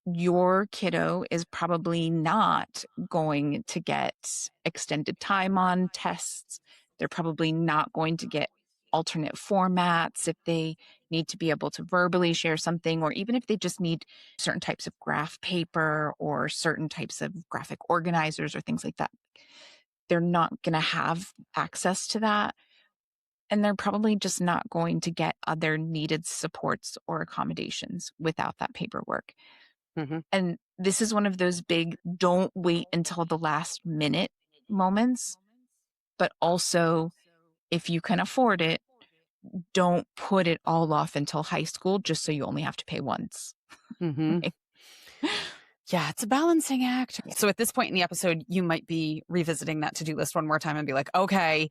your kiddo is probably not going to get extended time on tests. They're probably not going to get alternate formats if they need to be able to verbally share something, or even if they just need certain types of graph paper or certain types of graphic organizers or things like that. They're not going to have access to that. And they're probably just not going to get other needed supports or accommodations without that paperwork. Mm-hmm. And this is one of those big don't wait until the last minute moments. But also, if you can afford it, don't put it all off until high school just so you only have to pay once. Mm-hmm. Right? Yeah, it's a balancing act. Yeah. So at this point in the episode, you might be revisiting that to-do list one more time and be like, okay,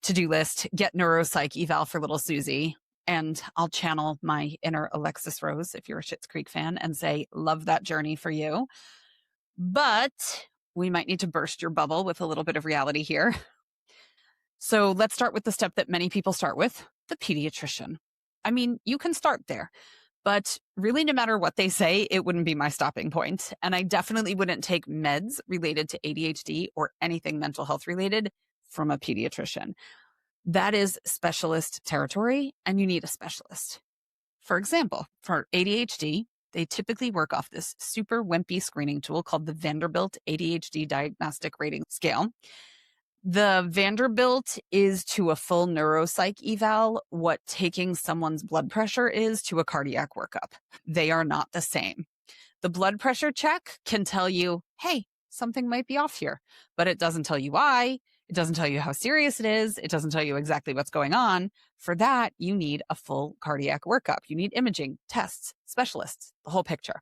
to-do list, get neuropsych eval for little Susie. And I'll channel my inner Alexis Rose, if you're a Schitt's Creek fan, and say, love that journey for you. But we might need to burst your bubble with a little bit of reality here. So let's start with the step that many people start with, the pediatrician. I mean, you can start there, but really no matter what they say, it wouldn't be my stopping point. And I definitely wouldn't take meds related to ADHD or anything mental health related from a pediatrician. That is specialist territory, and you need a specialist. For example, for ADHD, they typically work off this super wimpy screening tool called the Vanderbilt ADHD Diagnostic Rating Scale. The Vanderbilt is to a full neuropsych eval what taking someone's blood pressure is to a cardiac workup. They are not the same. The blood pressure check can tell you, hey, something might be off here, but it doesn't tell you why. It doesn't tell you how serious it is. It doesn't tell you exactly what's going on. For that, you need a full cardiac workup. You need imaging, tests, specialists, the whole picture.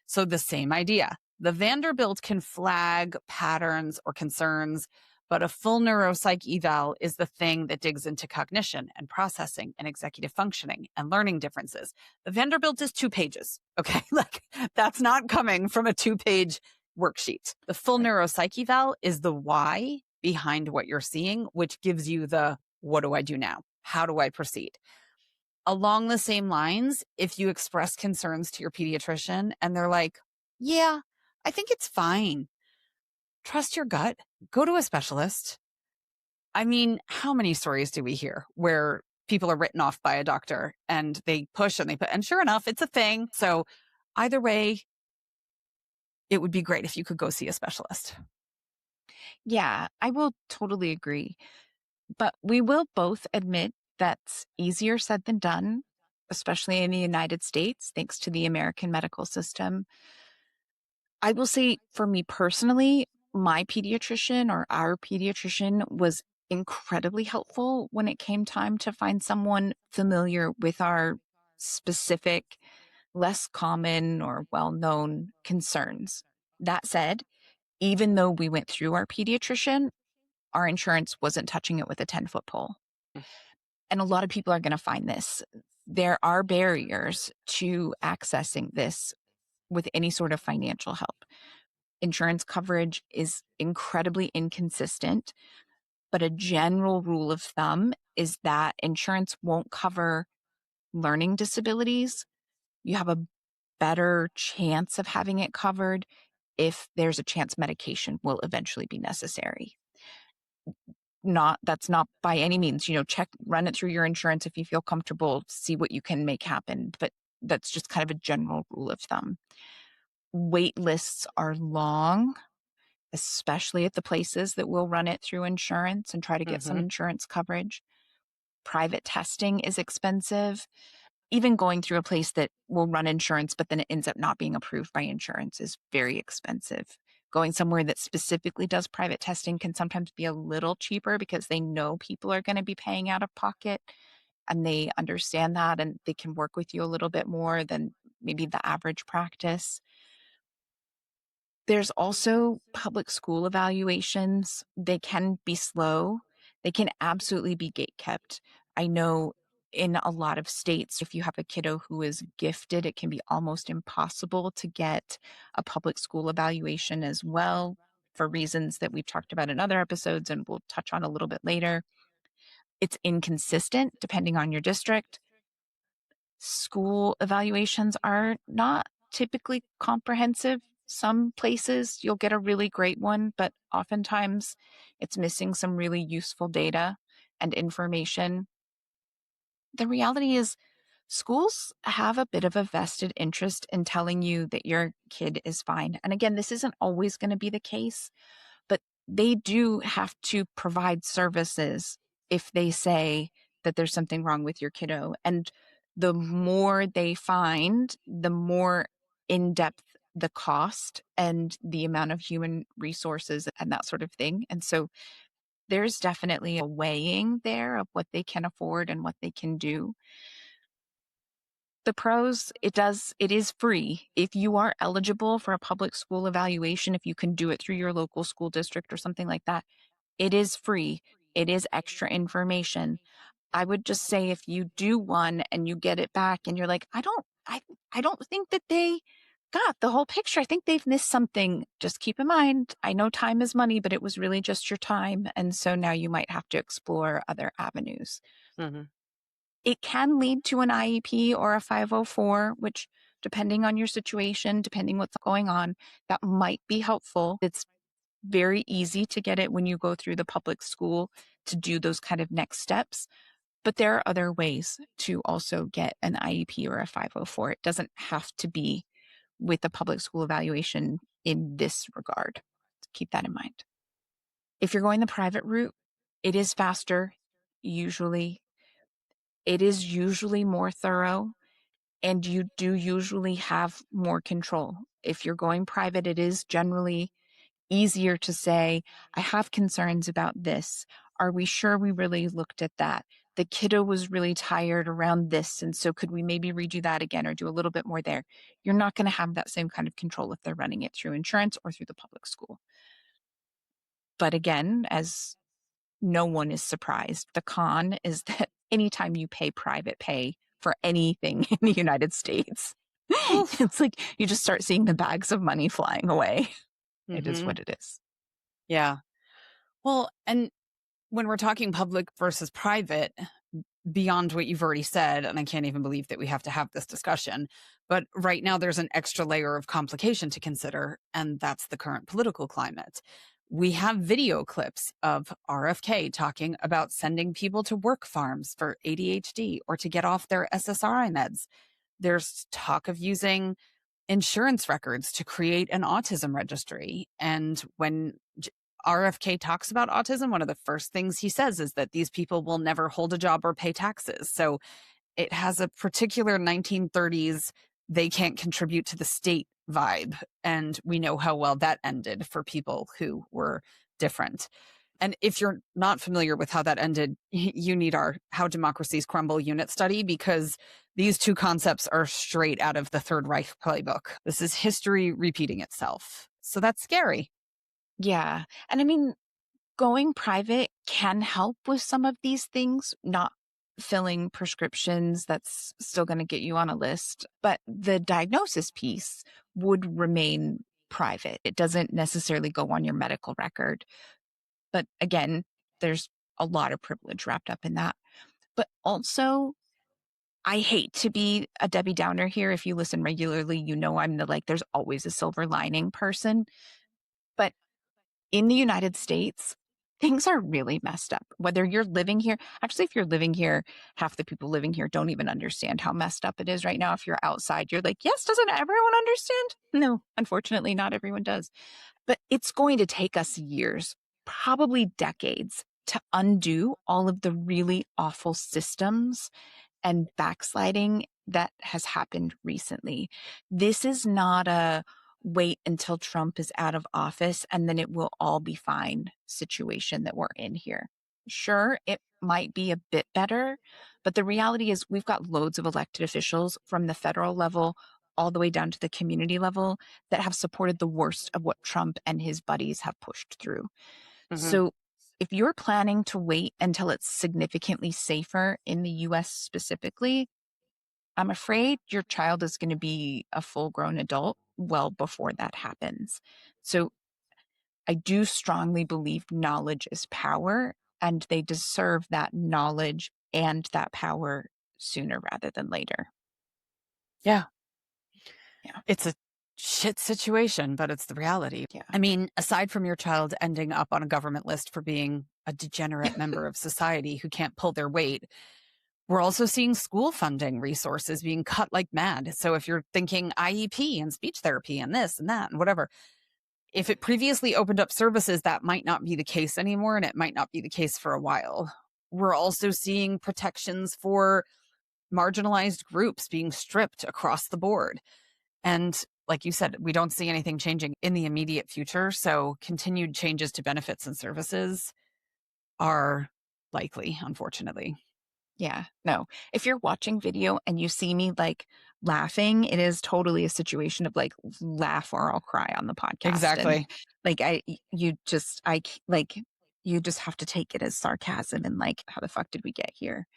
So the same idea. The Vanderbilt can flag patterns or concerns, but a full neuropsych eval is the thing that digs into cognition and processing and executive functioning and learning differences. The Vanderbilt is 2 pages. Okay. Like that's not coming from a 2-page worksheet. The full neuropsych eval is the why behind what you're seeing, which gives you the, what do I do now? How do I proceed? Along the same lines, if you express concerns to your pediatrician and they're like, yeah, I think it's fine. Trust your gut. Go to a specialist. I mean, how many stories do we hear where people are written off by a doctor and they push and they put, and sure enough, it's a thing. So either way, it would be great if you could go see a specialist. Yeah, I will totally agree. But we will both admit that's easier said than done, especially in the United States, thanks to the American medical system. I will say for me personally, my pediatrician or our pediatrician was incredibly helpful when it came time to find someone familiar with our specific, less common or well-known concerns. That said, even though we went through our pediatrician, our insurance wasn't touching it with a 10-foot pole. And a lot of people are going to find this. There are barriers to accessing this with any sort of financial help. insurance coverage is incredibly inconsistent, but a general rule of thumb is that insurance won't cover learning disabilities. You have a better chance of having it covered if there's a chance medication will eventually be necessary. That's not by any means, run it through your insurance if you feel comfortable, see what you can make happen. But that's just kind of a general rule of thumb. Wait lists are long, especially at the places that will run it through insurance and try to get some insurance coverage. Private testing is expensive. Even going through a place that will run insurance, but then it ends up not being approved by insurance is very expensive. Going somewhere that specifically does private testing can sometimes be a little cheaper because they know people are going to be paying out of pocket and they understand that and they can work with you a little bit more than maybe the average practice. There's also public school evaluations. They can be slow. They can absolutely be gatekept. I know in a lot of states, if you have a kiddo who is gifted, it can be almost impossible to get a public school evaluation as well for reasons that we've talked about in other episodes and we'll touch on a little bit later. It's inconsistent depending on your district. School evaluations are not typically comprehensive. Some places you'll get a really great one, but oftentimes it's missing some really useful data and information. The reality is schools have a bit of a vested interest in telling you that your kid is fine. And again, this isn't always going to be the case, but they do have to provide services if they say that there's something wrong with your kiddo. And the more they find, the more in-depth the cost and the amount of human resources and that sort of thing. And so there's definitely a weighing there of what they can afford and what they can do. The pros, it is free. If you are eligible for a public school evaluation, if you can do it through your local school district or something like that, it is free. It is extra information. I would just say if you do one and you get it back and you're like, I don't think that they got the whole picture. I think they've missed something. Just keep in mind, I know time is money, but it was really just your time. And so now you might have to explore other avenues. It can lead to an IEP or a 504, which depending on your situation, depending what's going on, that might be helpful. It's very easy to get it when you go through the public school to do those kind of next steps. But there are other ways to also get an IEP or a 504. It doesn't have to be with the public school evaluation in this regard. Keep that in mind. If you're going the private route, it is faster, usually. It is usually more thorough, and you do usually have more control. If you're going private, it is generally easier to say, I have concerns about this. Are we sure we really looked at that? The kiddo was really tired around this, and so could we maybe redo that again or do a little bit more there? You're not going to have that same kind of control if they're running it through insurance or through the public school. But again, as no one is surprised, the con is that anytime you pay private pay for anything in the United States, it's like you just start seeing the bags of money flying away. It is what it is. Yeah. Well, and when we're talking public versus private, beyond what you've already said, and I can't even believe that we have to have this discussion, but right now there's an extra layer of complication to consider, and that's the current political climate. We have video clips of RFK talking about sending people to work farms for ADHD or to get off their SSRI meds. There's talk of using insurance records to create an autism registry. And when RFK talks about autism, one of the first things he says is that these people will never hold a job or pay taxes. So it has a particular 1930s, they can't contribute to the state vibe. And we know how well that ended for people who were different. And if you're not familiar with how that ended, you need our How Democracies Crumble unit study, because these two concepts are straight out of the Third Reich playbook. This is history repeating itself. So that's scary. Yeah. And I mean, going private can help with some of these things, not filling prescriptions. That's still going to get you on a list. But the diagnosis piece would remain private. It doesn't necessarily go on your medical record. But again, there's a lot of privilege wrapped up in that. But also, I hate to be a Debbie Downer here. If you listen regularly, you know I'm the like, there's always a silver lining person. But in the United States, things are really messed up. Whether you're living here, actually, if you're living here, half the people living here don't even understand how messed up it is right now. If you're outside, you're like, yes, doesn't everyone understand? No, unfortunately, not everyone does. But it's going to take us years, probably decades, to undo all of the really awful systems and backsliding that has happened recently. This is not a wait until Trump is out of office and then it will all be fine situation that we're in here. Sure, it might be a bit better, but the reality is we've got loads of elected officials from the federal level all the way down to the community level that have supported the worst of what Trump and his buddies have pushed through. So if you're planning to wait until it's significantly safer in the US specifically, I'm afraid your child is going to be a full-grown adult well before that happens. So I do strongly believe knowledge is power, and they deserve that knowledge and that power sooner rather than later. Yeah. Yeah. It's a shit situation, but it's the reality. Yeah. I mean, aside from your child ending up on a government list for being a degenerate member of society who can't pull their weight, we're also seeing school funding resources being cut like mad. So if you're thinking IEP and speech therapy and this and that and whatever, if it previously opened up services, that might not be the case anymore, and it might not be the case for a while. We're also seeing protections for marginalized groups being stripped across the board. And like you said, we don't see anything changing in the immediate future. So continued changes to benefits and services are likely, unfortunately. Yeah, no. If you're watching video and you see me like laughing, it is totally a situation of like laugh or I'll cry on the podcast. Exactly. And like you just have to take it as sarcasm and like, how the fuck did we get here?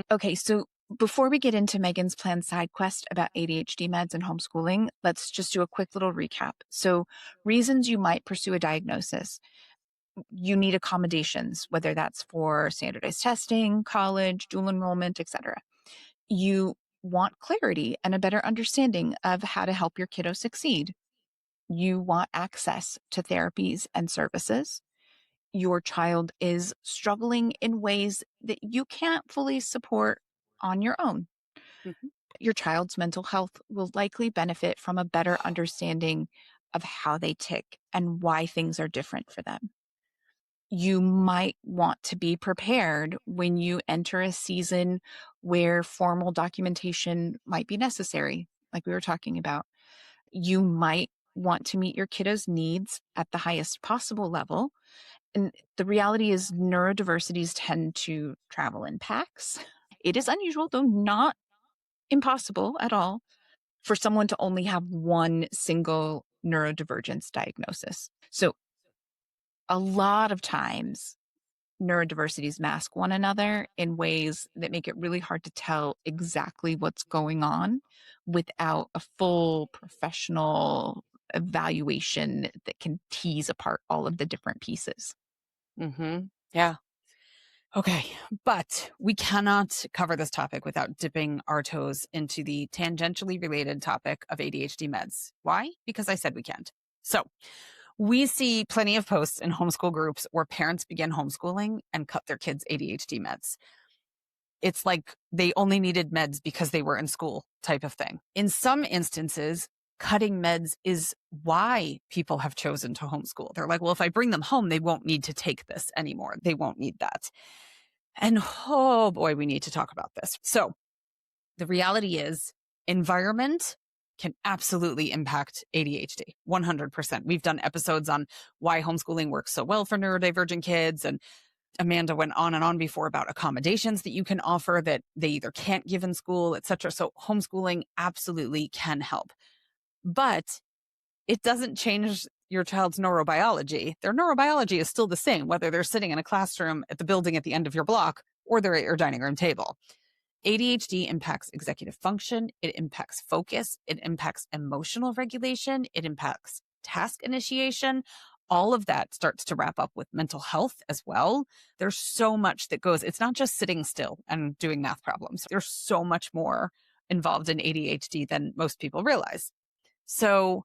Okay, so before we get into Megan's planned side quest about ADHD meds and homeschooling, let's just do a quick little recap. So reasons you might pursue a diagnosis. You need accommodations, whether that's for standardized testing, college, dual enrollment, etc. You want clarity and a better understanding of how to help your kiddo succeed. You want access to therapies and services. Your child is struggling in ways that you can't fully support on your own. Your child's mental health will likely benefit from a better understanding of how they tick and why things are different for them. You might want to be prepared when you enter a season where formal documentation might be necessary, like we were talking about. You might want to meet your kiddo's needs at the highest possible level. And the reality is neurodiversities tend to travel in packs. It is unusual, though not impossible at all, for someone to only have one single neurodivergence diagnosis. So a lot of times neurodiversities mask one another in ways that make it really hard to tell exactly what's going on without a full professional evaluation that can tease apart all of the different pieces. Yeah. Okay. But we cannot cover this topic without dipping our toes into the tangentially related topic of ADHD meds. Why? Because I said we can't. So we see plenty of posts in homeschool groups where parents begin homeschooling and cut their kids' ADHD meds. It's like they only needed meds because they were in school type of thing. In some instances, cutting meds is why people have chosen to homeschool. They're like, well, if I bring them home, they won't need to take this anymore. They won't need that. And oh boy, we need to talk about this. So the reality is environment can absolutely impact ADHD, 100%. We've done episodes on why homeschooling works so well for neurodivergent kids. And Amanda went on and on before about accommodations that you can offer that they either can't give in school, etc. So homeschooling absolutely can help. But it doesn't change your child's neurobiology. Their neurobiology is still the same, whether they're sitting in a classroom at the building at the end of your block or they're at your dining room table. ADHD impacts executive function. It impacts focus. It impacts emotional regulation. It impacts task initiation, all of that starts to wrap up with mental health as well. There's so much that goes, it's not just sitting still and doing math problems. There's so much more involved in ADHD than most people realize. So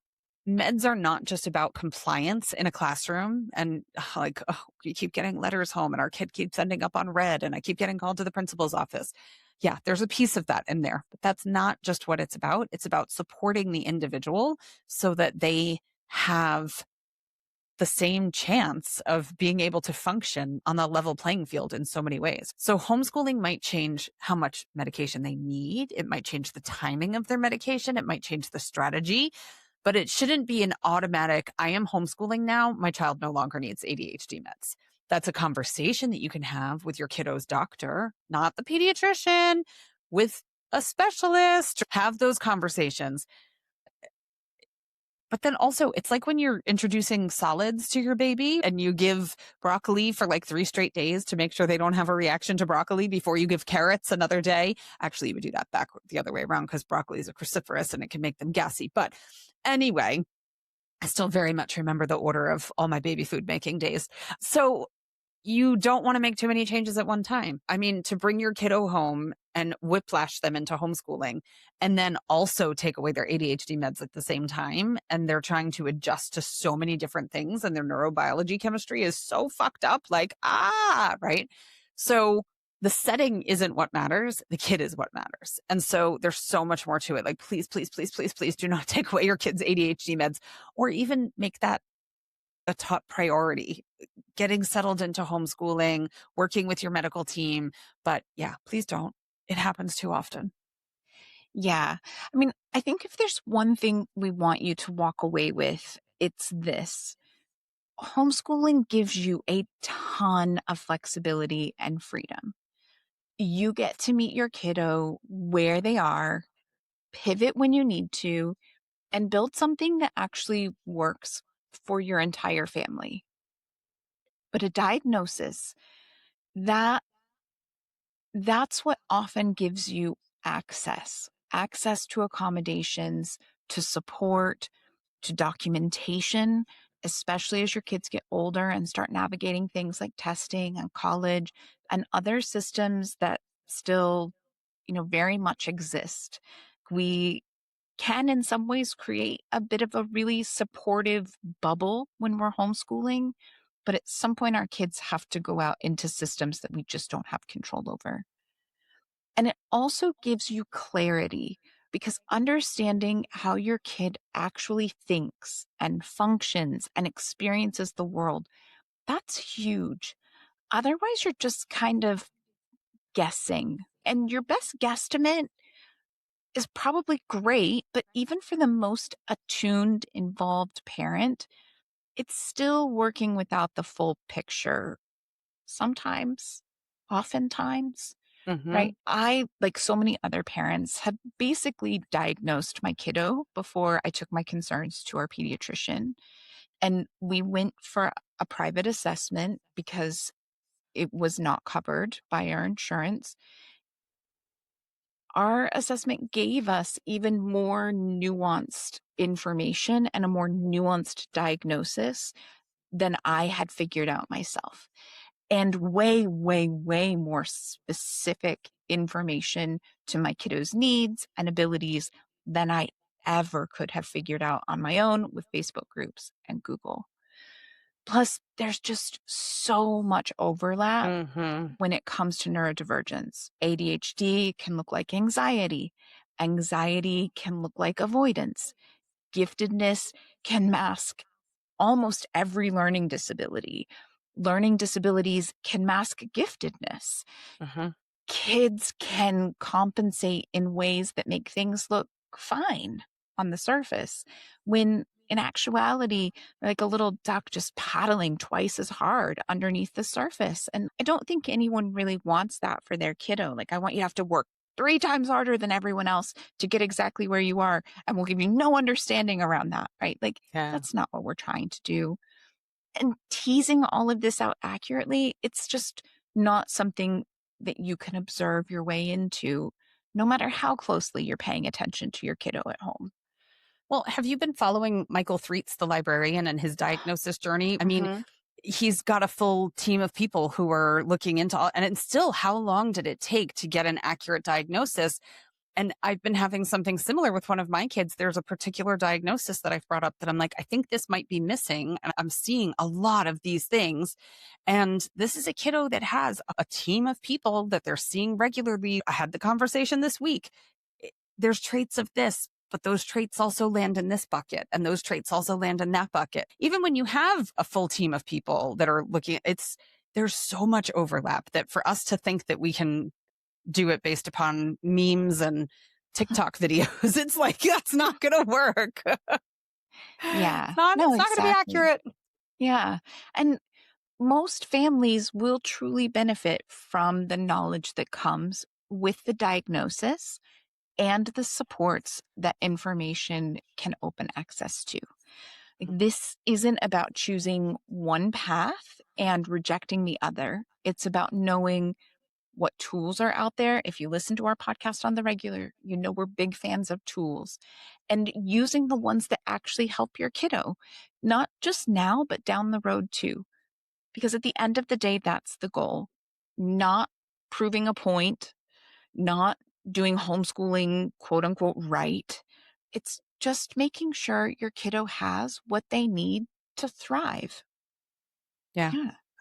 meds are not just about compliance in a classroom and like, oh, you keep getting letters home and our kid keeps ending up on red and I keep getting called to the principal's office. Yeah, there's a piece of that in there, but that's not just what it's about. It's about supporting the individual so that they have the same chance of being able to function on the level playing field in so many ways. So homeschooling might change how much medication they need. It might change the timing of their medication. It might change the strategy, but it shouldn't be an automatic, I am homeschooling now. My child no longer needs ADHD meds. That's a conversation that you can have with your kiddo's doctor, not the pediatrician, with a specialist. Have those conversations. But then also, it's like when you're introducing solids to your baby and you give broccoli for like 3 straight days to make sure they don't have a reaction to broccoli before you give carrots another day. Actually, you would do that back the other way around because broccoli is a cruciferous and it can make them gassy. But anyway, I still very much remember the order of all my baby food making days. So you don't want to make too many changes at one time. I mean, to bring your kiddo home and whiplash them into homeschooling and then also take away their ADHD meds at the same time. And they're trying to adjust to so many different things and their neurobiology chemistry is so fucked up. Like, right. So the setting isn't what matters. The kid is what matters. And so there's so much more to it. Like, please, please, please, please, please do not take away your kid's ADHD meds or even make that a top priority, getting settled into homeschooling, working with your medical team. But yeah, please don't. It happens too often. Yeah. I mean, I think if there's one thing we want you to walk away with, it's this. Homeschooling gives you a ton of flexibility and freedom. You get to meet your kiddo where they are, pivot when you need to, and build something that actually works for your entire family. But a diagnosis, that that's what often gives you access to accommodations, to support, to documentation, especially as your kids get older and start navigating things like testing and college and other systems that still, very much exist. We can in some ways create a bit of a really supportive bubble when we're homeschooling, but at some point our kids have to go out into systems that we just don't have control over. And it also gives you clarity because understanding how your kid actually thinks and functions and experiences the world, that's huge. Otherwise, you're just kind of guessing. And your best guesstimate is probably great, but even for the most attuned, involved parent, it's still working without the full picture sometimes, oftentimes. Mm-hmm. Right. I, like so many other parents, had basically diagnosed my kiddo before I took my concerns to our pediatrician. And we went for a private assessment because it was not covered by our insurance. Our assessment gave us even more nuanced information and a more nuanced diagnosis than I had figured out myself. And way, way, way more specific information to my kiddo's needs and abilities than I ever could have figured out on my own with Facebook groups and Google. Plus, there's just so much overlap Mm-hmm. when it comes to neurodivergence. ADHD can look like anxiety. Anxiety can look like avoidance. Giftedness can mask almost every learning disability. Learning disabilities can mask giftedness. Mm-hmm. Kids can compensate in ways that make things look fine on the surface, when in actuality, they're like a little duck just paddling twice as hard underneath the surface. And I don't think anyone really wants that for their kiddo. Like, I want you to have to work 3 times harder than everyone else to get exactly where you are. And we'll give you no understanding around that, right? Like, Yeah. that's not what we're trying to do. And teasing all of this out accurately, it's just not something that you can observe your way into, no matter how closely you're paying attention to your kiddo at home. Well, have you been following Michael Threets, the librarian, and his diagnosis journey? I mean, he's got a full team of people who are looking into all, and it's still, how long did it take to get an accurate diagnosis? And I've been having something similar with one of my kids. There's a particular diagnosis that I've brought up that I'm like, I think this might be missing. And I'm seeing a lot of these things. And this is a kiddo that has a team of people that they're seeing regularly. I had the conversation this week. There's traits of this, but those traits also land in this bucket, and those traits also land in that bucket. Even when you have a full team of people that are looking at there's so much overlap that for us to think that we can do it based upon memes and TikTok videos, it's like, that's not going to work. Yeah. It's not going to be accurate. Yeah. And most families will truly benefit from the knowledge that comes with the diagnosis and the supports that information can open access to. This isn't about choosing one path and rejecting the other. It's about knowing what tools are out there. If you listen to our podcast on the regular, you know we're big fans of tools, and using the ones that actually help your kiddo, not just now, but down the road too. Because at the end of the day, that's the goal. Not proving a point, not doing homeschooling, quote unquote, right. It's just making sure your kiddo has what they need to thrive. Yeah.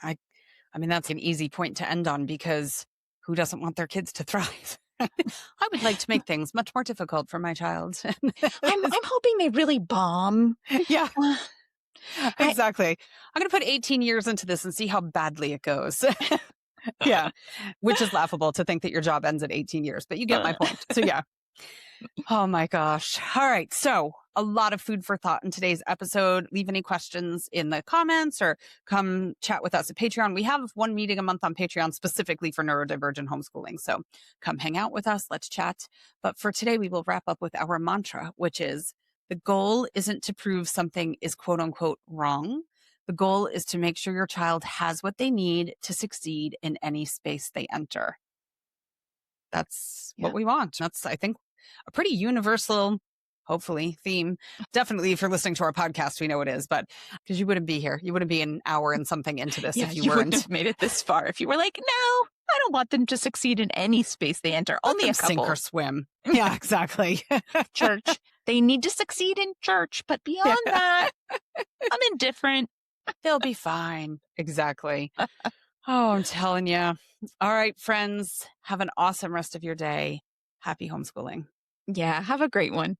I mean, that's an easy point to end on, because who doesn't want their kids to thrive? I would like to make things much more difficult for my child. I'm hoping they really bomb. Yeah, exactly. I'm going to put 18 years into this and see how badly it goes. Yeah, which is laughable to think that your job ends at 18 years, but you get my point. So yeah. Oh my gosh. All right. So a lot of food for thought in today's episode. Leave any questions in the comments or come chat with us at Patreon. We have one meeting a month on Patreon specifically for neurodivergent homeschooling. So come hang out with us. Let's chat. But for today, we will wrap up with our mantra, which is the goal isn't to prove something is quote unquote wrong. The goal is to make sure your child has what they need to succeed in any space they enter. That's what we want. That's, I think, a pretty universal, hopefully, theme. Definitely, if you're listening to our podcast, we know it is, but because you wouldn't be here. You wouldn't be an hour and something into this if you weren't. Wouldn't have made it this far if you were like, no, I don't want them to succeed in any space they enter. Let Only them a couple. sink or swim. Yeah, exactly. Church. They need to succeed in church, but beyond that, I'm indifferent. They'll be fine. Exactly. Oh, I'm telling you. All right, friends, have an awesome rest of your day. Happy homeschooling. Yeah, have a great one.